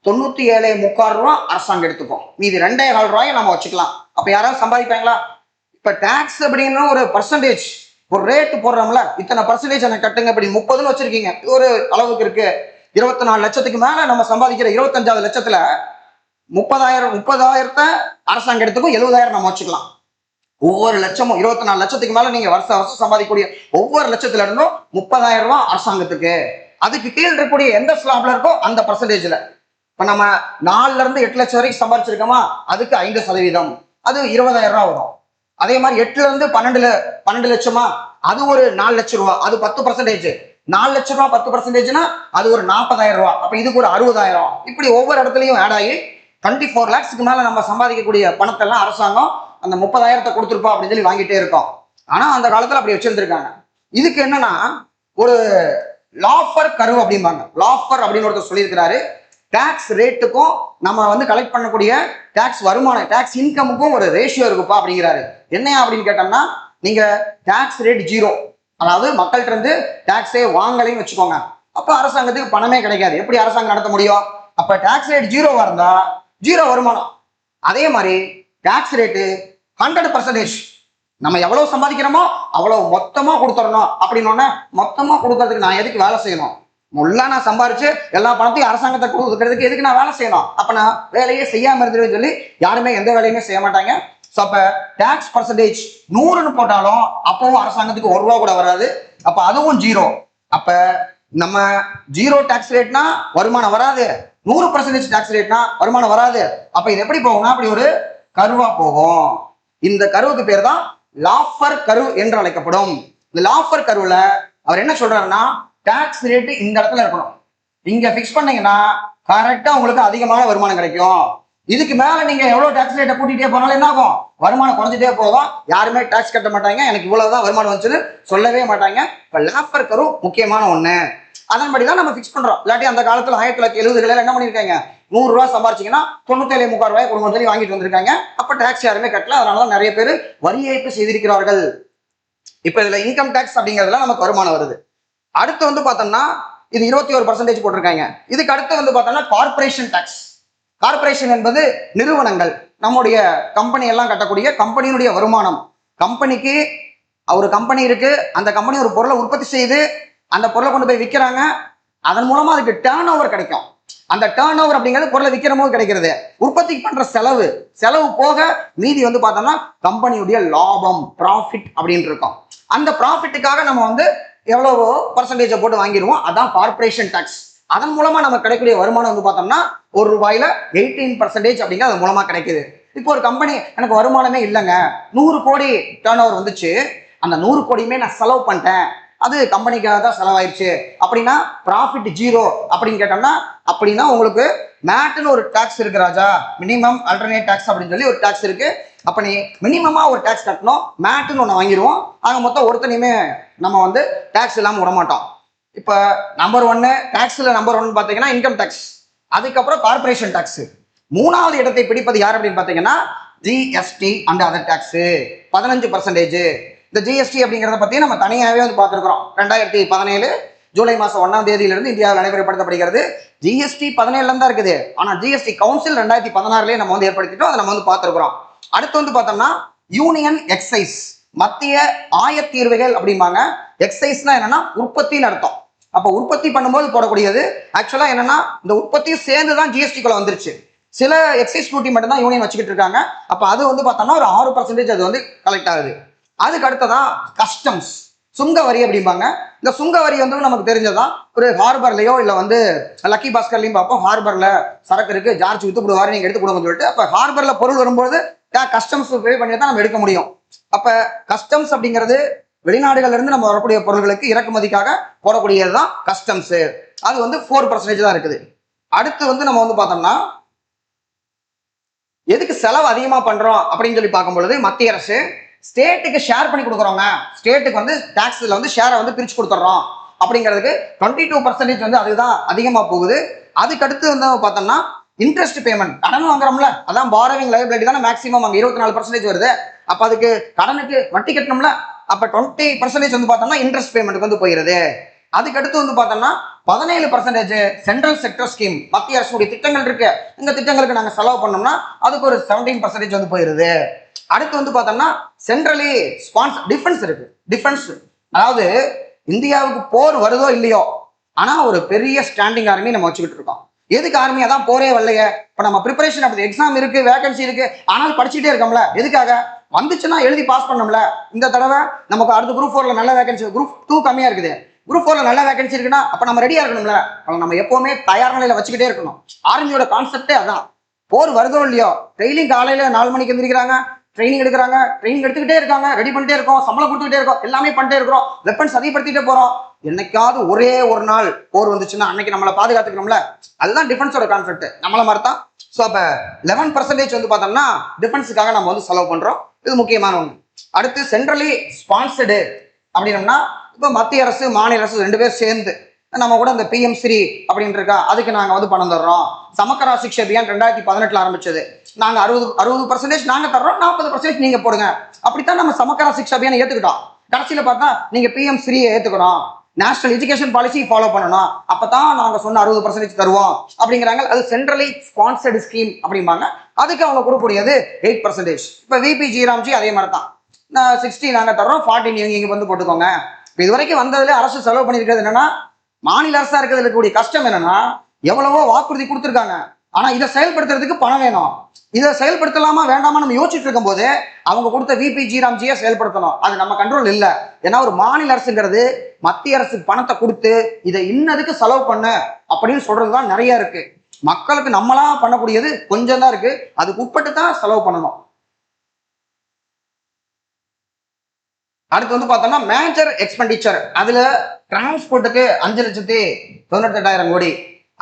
97.25 ரூபா அரசாங்கம் எடுத்துக்கும். மீதி 2.25 ரூபாயை நம்ம வச்சுக்கலாம். அப்ப யாராவது சம்பாதிப்பாங்களா? இப்ப டாக்ஸ் அப்படின்னு ஒரு பர்சன்டேஜ் ஒரு ரேட்டு போடுறோம்ல, இத்தனை பர்சன்டேஜ் எனக்கு கட்டுங்க அப்படி 30ன்னு வச்சிருக்கீங்க, ஒரு அளவுக்கு இருக்கு. 24 லட்சத்துக்கு மேல நம்ம சம்பாதிக்கிற 25வது லட்சத்துல 30,000 அரசாங்கம் எடுத்துக்கும், 70,000 நம்ம வச்சுக்கலாம். ஒவ்வொரு லட்சமும் 24 லட்சத்துக்கு மேல நீங்க வருஷம் சம்பாதிக்கக்கூடிய ஒவ்வொரு லட்சத்துல இருந்தும் 30,000 ரூபாய் அரசாங்கத்துக்கு. அதுக்கு கீழ் இருக்கக்கூடிய எந்த ஸ்லாப்ல இருக்கோ அந்த பர்சன்டேஜ்ல. இப்ப நம்ம 4ல இருந்து 8 லட்சம் வரைக்கும் சம்பாதிச்சிருக்கோமா, அதுக்கு 5%, அது 20,000 ரூபாய் வரும். அதே மாதிரி 8ல இருந்து 12 லட்சமா, அது ஒரு 4 லட்சம் ரூபாய், அது 10%. 4 லட்சம் ரூபாய் 10%னா அது ஒரு 40,000 ரூபாய். அப்ப இதுக்கு ஒரு 60,000. இப்படி ஒவ்வொரு இடத்துலயும் ஆட் ஆகி 24 லேக்ஸ்க்கு மேல நம்ம சம்பாதிக்கக்கூடிய பணத்தை எல்லாம் அரசாங்கம் அந்த 30,000 கொடுத்துருப்பா அப்படின்னு சொல்லி வாங்கிட்டே இருக்கோம். ஆனா அந்த காலத்துல அப்படி வச்சிருந்திருக்காங்க. இதுக்கு என்னன்னா ஒரு லாஃபர் கர்வ் அப்படிம்பாங்க. லாஃபர் அப்படின்னு ஒருத்தர் சொல்லியிருக்கிறாரு. டாக்ஸ் ரேட்டுக்கும் நம்ம வந்து கலெக்ட் பண்ணக்கூடிய டாக்ஸ் வருமானம், டாக்ஸ் இன்கமுக்கும் ஒரு ரேஷியோ இருக்குப்பா அப்படிங்கிறாரு. என்னையா அப்படின்னு கேட்டோம்னா, நீங்க டாக்ஸ் ரேட் 0, அதாவது மக்கள்கிட்ட இருந்து டாக்ஸே வாங்கலைன்னு வச்சுக்கோங்க, அப்ப அரசாங்கத்துக்கு பணமே கிடைக்காது. எப்படி அரசாங்கம் நடத்த முடியும்? அப்ப டாக்ஸ் ரேட் 0வா இருந்தா 0 வருமானம். அதே மாதிரி டாக்ஸ் ரேட்டு 100%, நம்ம எவ்வளவு சம்பாதிக்கிறோமோ அவ்வளவு மொத்தமா கொடுத்துடணும். அப்படின்னோடனே மொத்தமா கொடுக்கறதுக்கு நான் எதுக்கு வேலை செய்யணும்? முல்லா நான் சம்பாரிச்சு எல்லா பணத்தையும் அரசாங்கத்தை கொடுக்கறதுக்கு எதுக்கு நான் வேலை செய்யணும்? அப்ப நான் வேலையே செய்யாம இருந்துருன்னு சொல்லி யாருமே எந்த வேலையுமே செய்ய மாட்டாங்க. ஸோ அப்ப டாக்ஸ் பர்சன்டேஜ் 100ன்னு போட்டாலும் அப்பவும் அரசாங்கத்துக்கு 1 ரூபா கூட வராது. அப்ப அதுவும் 0. அப்ப நம்ம 0 டாக்ஸ் ரேட்னா வருமானம் வராது, 100% டாக்ஸ் ரேட்னா வருமானம் வராது. அப்ப இது எப்படி போகும்னா அப்படி ஒரு கருவா போகும். இந்த கருவுக்கு பேர் தான் லாஃபர் கர்வ் என்று அழைக்கப்படும். இந்த லாஃபர் கர்வ்ல அவர் என்ன சொல்றாருன்னா, டாக்ஸ் ரேட்டு இந்த இடத்துல இருக்கணும். இங்க பிக்ஸ் பண்ணீங்கன்னா கரெக்டா உங்களுக்கு அதிகமான வருமானம் கிடைக்கும். இதுக்கு மேல நீங்க எவ்வளவு டாக்ஸ் ரேட்டை கூட்டிகிட்டே போனாலும் என்ன ஆகும்? வருமானம் குறைஞ்சிட்டே போகும். யாருமே டாக்ஸ் கட்ட மாட்டாங்க. எனக்கு இவ்வளவுதான் வருமானம் வந்துச்சுன்னு சொல்லவே மாட்டாங்க. இப்ப லாஃபர் கர்வ் முக்கியமான ஒண்ணு. அதன்படிதான் நம்ம பிக்ஸ் பண்றோம். இல்லாட்டி அந்த காலத்துல 1970களில் என்ன பண்ணிருக்காங்க, 100 ரூபாய் சம்பாரிச்சிங்கன்னா 97.25 ரூபாய் கொடுங்கன்னு சொல்லி வாங்கிட்டு வந்திருக்காங்க. அப்ப டாக்ஸ் யாருமே கட்டல. அதனாலதான் நிறைய பேர் வரி ஏய்ப்பு செய்திருக்கிறார்கள். இப்ப இதுல இன்கம் டாக்ஸ் அப்படிங்கிறதுல நமக்கு வருமானம் வருது. அடுத்து வந்து பார்த்தோம்னா இது 21% போட்டிருக்காங்க. இதுக்கு அடுத்து வந்து பார்த்தோம்னா கார்பரேஷன் டாக்ஸ். கார்பரேஷன் என்பது நிறுவனங்கள், நம்முடைய கம்பெனி எல்லாம் கட்டக்கூடிய கம்பெனியினுடைய வருமானம். கம்பெனிக்கு ஒரு கம்பெனி இருக்கு, அந்த கம்பெனி ஒரு பொருளை உற்பத்தி செய்து அந்த பொருளை கொண்டு போய் விற்கிறாங்க. அதன் மூலமா அதுக்கு டேர்ன் ஓவர் கிடைக்கும். அந்த டேர்ன் ஓவர் அப்படிங்கிறது பொருளை விற்கிற போது கிடைக்கிறது. உற்பத்தி பண்ற செலவு போக மீதி வந்து பார்த்தோம்னா கம்பெனியுடைய லாபம், ப்ராஃபிட் அப்படின்னு இருக்கும். அந்த ப்ராஃபிட்டுக்காக நம்ம வந்து எவ்வளவோ பர்சன்டேஜை போட்டு வாங்கிடுவோம். அதான் கார்பரேஷன் டாக்ஸ். அதன் மூலமா நம்ம கிடைக்கக்கூடிய வருமானம் வந்து பார்த்தோம்னா 1 ரூபாயில 18% அப்படிங்கிற அது மூலமா கிடைக்குது. இப்போ ஒரு கம்பெனி எனக்கு வருமானமே இல்லைங்க, 100 கோடி டேர்ன் ஓவர் வந்துச்சு, அந்த 100 கோடியுமே நான் செலவு பண்ணிட்டேன், அது கம்பெனிக்காக தான் செலவாயிருச்சு அப்படின்னா ப்ராஃபிட் 0 அப்படின்னு கேட்டோம்னா, அப்படின்னா உங்களுக்கு மேட்னு ஒரு டாக்ஸ் இருக்கு ராஜா, மினிமம் அல்டர்னேட் டாக்ஸ் அப்படின்னு சொல்லி ஒரு டாக்ஸ் இருக்கு. அப்ப நீ மினிமமா ஒரு டாக்ஸ் கட்டணும், மேட்னு ஒன்று வாங்கிடுவோம். ஆக மொத்தம் ஒருத்தனையுமே நம்ம வந்து டாக்ஸ் இல்லாமல் விட மாட்டோம். இப்போ நம்பர் 1 டாக்ஸ்ல நம்பர் 1 பார்த்தீங்கன்னா இன்கம் டாக்ஸ். அதுக்கப்புறம் கார்பரேஷன் டாக்ஸ். 3வது இடத்தை பிடிப்பது யார் அப்படின்னு பார்த்தீங்கன்னா ஜிஎஸ்டி அண்ட் அதர் டாக்ஸ் 15%. இந்த ஜிஎஸ்டி அப்படிங்கிறத பத்தி நம்ம தனியாகவே வந்து பார்த்துருக்கிறோம். 2017 ஜூலை மாதம் 1ஆம் தேதியிலிருந்து இந்தியாவில் நடைமுறைப்படுத்தப்படுகிறது. ஜிஎஸ்டி 17ல தான் இருக்குது. ஆனா ஜிஎஸ்டி கவுன்சில் 2016 நம்ம வந்து ஏற்படுத்திட்டோம். அதை நம்ம வந்து பார்த்துருக்கிறோம். அடுத்து வந்து பார்த்தோம்னா யூனியன் எக்ஸைஸ். மத்திய ஆயத்தீர்வைகள் அப்படிம்பாங்க. எக்ஸைஸ்னா என்னன்னா உற்பத்தின்னு அர்த்தம். அப்போ உற்பத்தி பண்ணும்போது போடக்கூடியது. ஆக்சுவலா என்னன்னா இந்த உற்பத்தியும் சேர்ந்து தான் ஜிஎஸ்டிக்குள்ள வந்துருச்சு. சில எக்ஸைஸ் டியூட்டி மட்டும் தான் யூனியன் வச்சுக்கிட்டு இருக்காங்க. அப்ப அது வந்து பார்த்தோம்னா ஒரு 6% அது வந்து கலெக்ட் ஆகுது. அதுக்கு அடுத்ததான் கஸ்டம்ஸ், சுங்க வரி அப்படிம்பாங்க. இந்த சுங்க வரி வந்து நமக்கு தெரிஞ்சதான். ஒரு ஹார்பர்லயோ இல்ல வந்து லக்கி பாஸ்கர்லயும் பார்ப்போம், ஹார்பர்ல சரக்கு இருக்கு, ஜார்ஜ் வித்து கொடுவாரு, நீங்க எடுத்து கொடுங்கன்னு சொல்லிட்டு. அப்ப ஹார்பர்ல பொருள் வரும்போது கஸ்டம்ஸ் பே பண்ணி தான் நம்ம எடுக்க முடியும். அப்ப கஸ்டம்ஸ் அப்படிங்கிறது வெளிநாடுகள்ல இருந்து நம்ம வரக்கூடிய பொருள்களுக்கு இறக்குமதிக்காக போடக்கூடியதுதான் கஸ்டம்ஸ். அது வந்து 4% தான் இருக்குது. அடுத்து வந்து நம்ம வந்து பார்த்தோம்னா எதுக்கு செலவு அதிகமா பண்றோம் அப்படின்னு சொல்லி பார்க்கும்பொழுது மத்திய அரசு ஸ்டேட்டுக்கு ஷேர் பண்ணி கொடுக்குறோங்க. ஸ்டேட்டுக்கு வந்து டாக்ஸ்ல வந்து ஷேரை வந்து பிரிச்சு கொடுத்துறோம் அப்படிங்கிறதுக்கு 22% வந்து அதுதான் அதிகமா போகுது. அதுக்கு அடுத்து வந்து பார்த்தோம்னா இன்ட்ரெஸ்ட் பேமெண்ட், கடன் வாங்குறோம்ல, அதான் பாரோவிங் லைபிலிட்டி தானே மேக்ஸிமம் அங்க 24% வருது. அப்ப அதுக்கு கடனுக்கு வட்டி கட்டணும்ல, அப்ப 20% வந்து பார்த்தோம்னா இன்ட்ரெஸ்ட் பேமெண்ட்டுக்கு வந்து போயிருது. அதுக்கு அடுத்து வந்து பார்த்தோம்னா 17% சென்ட்ரல் செக்டர் ஸ்கீம், மத்திய அரசுடைய திட்டங்கள் இருக்கு, இந்த திட்டங்களுக்கு நாங்க செலவு பண்ணோம்னா அதுக்கு ஒரு 17% வந்து போயிருது. அடுத்து வந்து பார்த்தோம்னா சென்ட்ரலி ஸ்பான்சர் டிஃபென்ஸ் இருக்கு. டிஃபென்ஸ் அதாவது இந்தியாவுக்கு போர் வருதோ இல்லையோ, ஆனா ஒரு பெரிய ஸ்டாண்டிங் ஆர்மி நம்ம வச்சுக்கிட்டு இருக்கோம். எதுக்கு ஆர்மி? அதான் போரே வரலையே. இப்ப நம்ம ப்ரிப்பரேஷன் அப்படி எக்ஸாம் இருக்கு, வேகன்சி இருக்கு, ஆனால் படிச்சுட்டே இருக்கோம்ல. எதுக்காக? வந்துச்சுன்னா எழுதி பாஸ் பண்ணோம்ல. இந்த தடவை நமக்கு அடுத்த குரூப் 4ல நல்ல வேகன்சி, குரூப் 2 கம்மியா இருக்குது, குரூப் 4ல நல்ல வேகன்சி இருக்குன்னா அப்ப நம்ம ரெடியா இருக்கணும்ல. நம்ம எப்பவுமே தயார் நிலையில வச்சுக்கிட்டே இருக்கணும். ஆர்மியோட கான்செப்டே அதான். போர் வருதோ இல்லையோ, டெய்லியும் காலையில 4 மணிக்கு எந்திரிக்கிறாங்க, ட்ரைனிங் எடுக்கிறாங்க, ட்ரைனிங் எடுத்துக்கிட்டே இருக்காங்க, ரெடி பண்ணிட்டே இருக்கோம், சம்பளம் கொடுத்துக்கிட்டே இருக்கோம், எல்லாமே பண்ணிட்டே இருக்கிறோம், வெப்பன்ஸ் அதிகப்படுத்திட்டே போறோம். என்னைக்காவது ஒரே ஒரு நாள் போர் வந்துச்சுன்னா அன்னைக்கு நம்மளை பாதுகாத்துக்கணும்ல. அதுதான் டிஃபென்ஸோட கான்செப்ட். நம்மள மாதிரி தான். ஸோ அப்ப 11% வந்து பார்த்தோம்னா டிஃபென்ஸுக்காக நம்ம வந்து செலவு பண்றோம். இது முக்கியமான ஒன்று. அடுத்து சென்ட்ரலி ஸ்பான்சர்டு அப்படின்னம்னா இப்போ மத்திய அரசு மாநில அரசு 2 பேர் சேர்ந்து நம்ம கூட இந்த PM ஸ்ரீ அப்படின்னு இருக்கா, அதுக்கு நாங்கள் வந்து பணம் தர்றோம். சமக்கரா சிக்ஷா அபியான் 2018 ஆரம்பிச்சது. நாங்கள் 60% நாங்கள் தர்றோம், 40% நீங்க போடுங்க. அப்படித்தான் நம்ம சமக்கரா சிக்ஷா அபியான் ஏற்றுக்கிட்டோம். கடைசியில் பார்த்தா நீங்க PM ஸ்ரீயை ஏற்றுக்கணும், நேஷனல் எஜுகேஷன் பாலிசி ஃபாலோ பண்ணணும், அப்பதான் நாங்க சொன்ன 60% தருவோம் அப்படிங்கிறாங்க. அது சென்ட்ரலி ஸ்பான்சர்டு ஸ்கீம் அப்படிம்பாங்க. அதுக்கு அவங்க கொடுக்கக்கூடியது 8%. இப்ப VP ஜிராம்ஜி அதே மாதிரி தான். 60 நாங்க தர்றோம், 40 நீங்க இங்க வந்து போட்டுக்கோங்க. இப்போ இது வரைக்கும் வந்ததுல அரசு செலவு பண்ணிருக்கிறது என்னன்னா, மாநில அரசா இருக்கிறதுல இருக்கக்கூடிய கஷ்டம் என்னன்னா, எவ்வளவோ வாக்குறுதி கொடுத்துருக்காங்க, ஆனா இதை செயல்படுத்துறதுக்கு பணம் வேணும். இதை செயல்படுத்தலாமா வேண்டாமா நம்ம யோசிச்சுட்டு இருக்கும் போது அவங்க கொடுத்த VP ஜிராம்ஜியை செயல்படுத்தணும். அது நம்ம கண்ட்ரோல் இல்லை. ஏன்னா ஒரு மாநில அரசுங்கிறது மத்திய அரசு பணத்தை கொடுத்து இதை இன்னதுக்கு செலவு பண்ண அப்படின்னு சொல்றதுதான் நிறைய இருக்கு. மக்களுக்கு நம்மளா பண்ணக்கூடியது கொஞ்சம் தான் இருக்கு, அதுக்கு உட்பட்டு தான் செலவு பண்ணணும். அடுத்து வந்து பார்த்தோம்னா மேஜர் எக்ஸ்பெண்டிச்சர், அதுல டிரான்ஸ்போர்ட்டுக்கு 5,98,000 கோடி.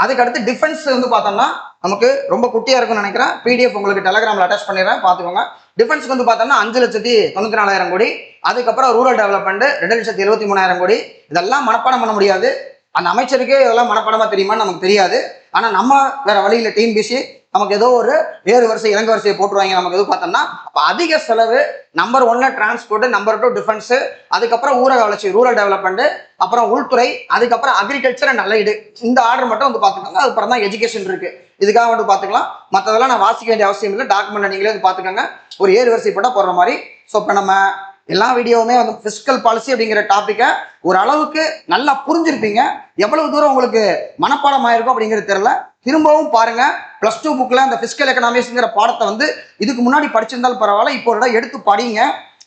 அதுக்கு அடுத்து டிஃபென்ஸ் வந்து பார்த்தோம்னா நமக்கு ரொம்ப குட்டியா இருக்கும்னு நினைக்கிறேன். PDF உங்களுக்கு டெலகிராம்ல அட்டாச் பண்ணிடுறேன், பார்த்துக்கோங்க. டிஃபென்ஸ்க்கு வந்து பார்த்தோம்னா 5,94,000 கோடி. அதுக்கப்புறம் ரூரல் டெவலப்மெண்ட் 2,73,000 கோடி. இதெல்லாம் மனப்பாடம் பண்ண முடியாது. அந்த அமைச்சருக்கே இதெல்லாம் மனப்பாடமா தெரியுமான்னு நமக்கு தெரியாது. ஆனா நம்ம வேற வழியில் TNPSC நமக்கு ஏதோ ஒரு வேறு வரிசை இலங்கை வரிசையை போட்டுருவாங்க. நமக்கு எது பார்த்தோம்னா அப்போ அதிக செலவு. நம்பர் 1 டிரான்ஸ்போர்ட், நம்பர் 2 டிஃபென்ஸ், அதுக்கப்புறம் ஊரக வளர்ச்சி ரூரல் டெவலப்மெண்ட், அப்புறம் உள்துறை, அதுக்கப்புறம் அக்ரிகல்ச்சர் அண்ட் நல்ல. இந்த ஆர்டர் மட்டும் வந்து பார்த்துக்கோங்க. அதுக்கப்புறம் தான் எஜுகேஷன் இருக்கு. இதுக்காக வந்து பார்த்துக்கலாம். மற்றதெல்லாம் நான் வாசிக்க வேண்டிய அவசியம் இல்லை. டாக்குமெண்ட் நீங்களே வந்து பார்த்துக்கோங்க, ஒரு ஏறு வரிசை போட்டால் போடுற மாதிரி. ஸோ இப்போ நம்ம எல்லா வீடியோவுமே வந்து பிஸ்கல் பாலிசி அப்படிங்கிற டாப்பிக்கை ஒரு அளவுக்கு நல்லா புரிஞ்சிருப்பீங்க. எவ்வளவு தூரம் உங்களுக்கு மனப்பாடம் ஆயிருக்கும் அப்படிங்கிறது தெரியல. திரும்பவும் பாருங்க. +2 புக்ல அந்த பிஸ்கல் எக்கனாமிக்ஸ்ங்கிற பாடத்தை வந்து இதுக்கு முன்னாடி படிச்சிருந்தாலும் பரவாயில்ல, இப்போ ஒரு எடுத்து படிங்க.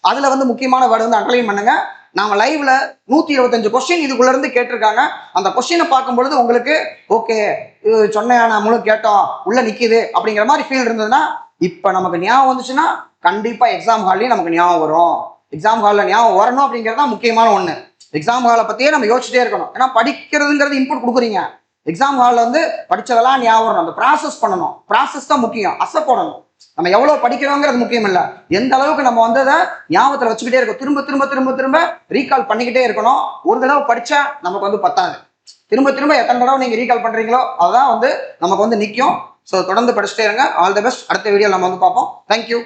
அதுல வந்து முக்கியமான வேர்டு வந்து அண்டர்லைன் பண்ணுங்க. நாம லைவ்ல 125 கொஸ்டின் இதுக்குள்ள இருந்து கேட்டிருக்காங்க. அந்த கொஸ்டினை பார்க்கும்பொழுது உங்களுக்கு ஓகே சொன்ன நம்மளும் கேட்டோம் உள்ள நிக்குது அப்படிங்கிற மாதிரி ஃபீல் இருந்ததுன்னா, இப்ப நமக்கு ஞாபகம் வந்துச்சுன்னா கண்டிப்பா எக்ஸாம் ஹால்லையும் நமக்கு ஞாபகம் வரும். எக்ஸாம் ஹாலில் ஞாபகம் வரணும் அப்படிங்கிறது தான் முக்கியமான ஒன்று. எக்ஸாம் ஹாலை பற்றியே நம்ம யோசிச்சுட்டே இருக்கணும். ஏன்னா படிக்கிறதுங்கிறது இன்புட் கொடுக்குறீங்க. எக்ஸாம் ஹாலில் வந்து படித்ததெல்லாம் ஞாபகம் வரணும். அந்த ப்ராசஸ் பண்ணணும். ப்ராசஸ் தான் முக்கியம், அசைப்படணும். நம்ம எவ்வளோ படிக்கிறோங்கிறது முக்கியம் இல்லை, எந்த அளவுக்கு நம்ம வந்து அதை ஞாபகத்தில் வச்சுக்கிட்டே இருக்கோம். திரும்ப திரும்ப திரும்ப திரும்ப ரீகால் பண்ணிக்கிட்டே இருக்கணும். ஒரு தடவை படித்தா நமக்கு வந்து பத்தாது. திரும்ப திரும்ப எத்தனை தடவை நீங்கள் ரீகால் பண்ணுறீங்களோ அதுதான் வந்து நமக்கு வந்து நிற்கும். ஸோ தொடர்ந்து படிச்சுட்டே இருங்க. All the best. அடுத்த வீடியோ நம்ம வந்து பார்ப்போம். தேங்க்யூ.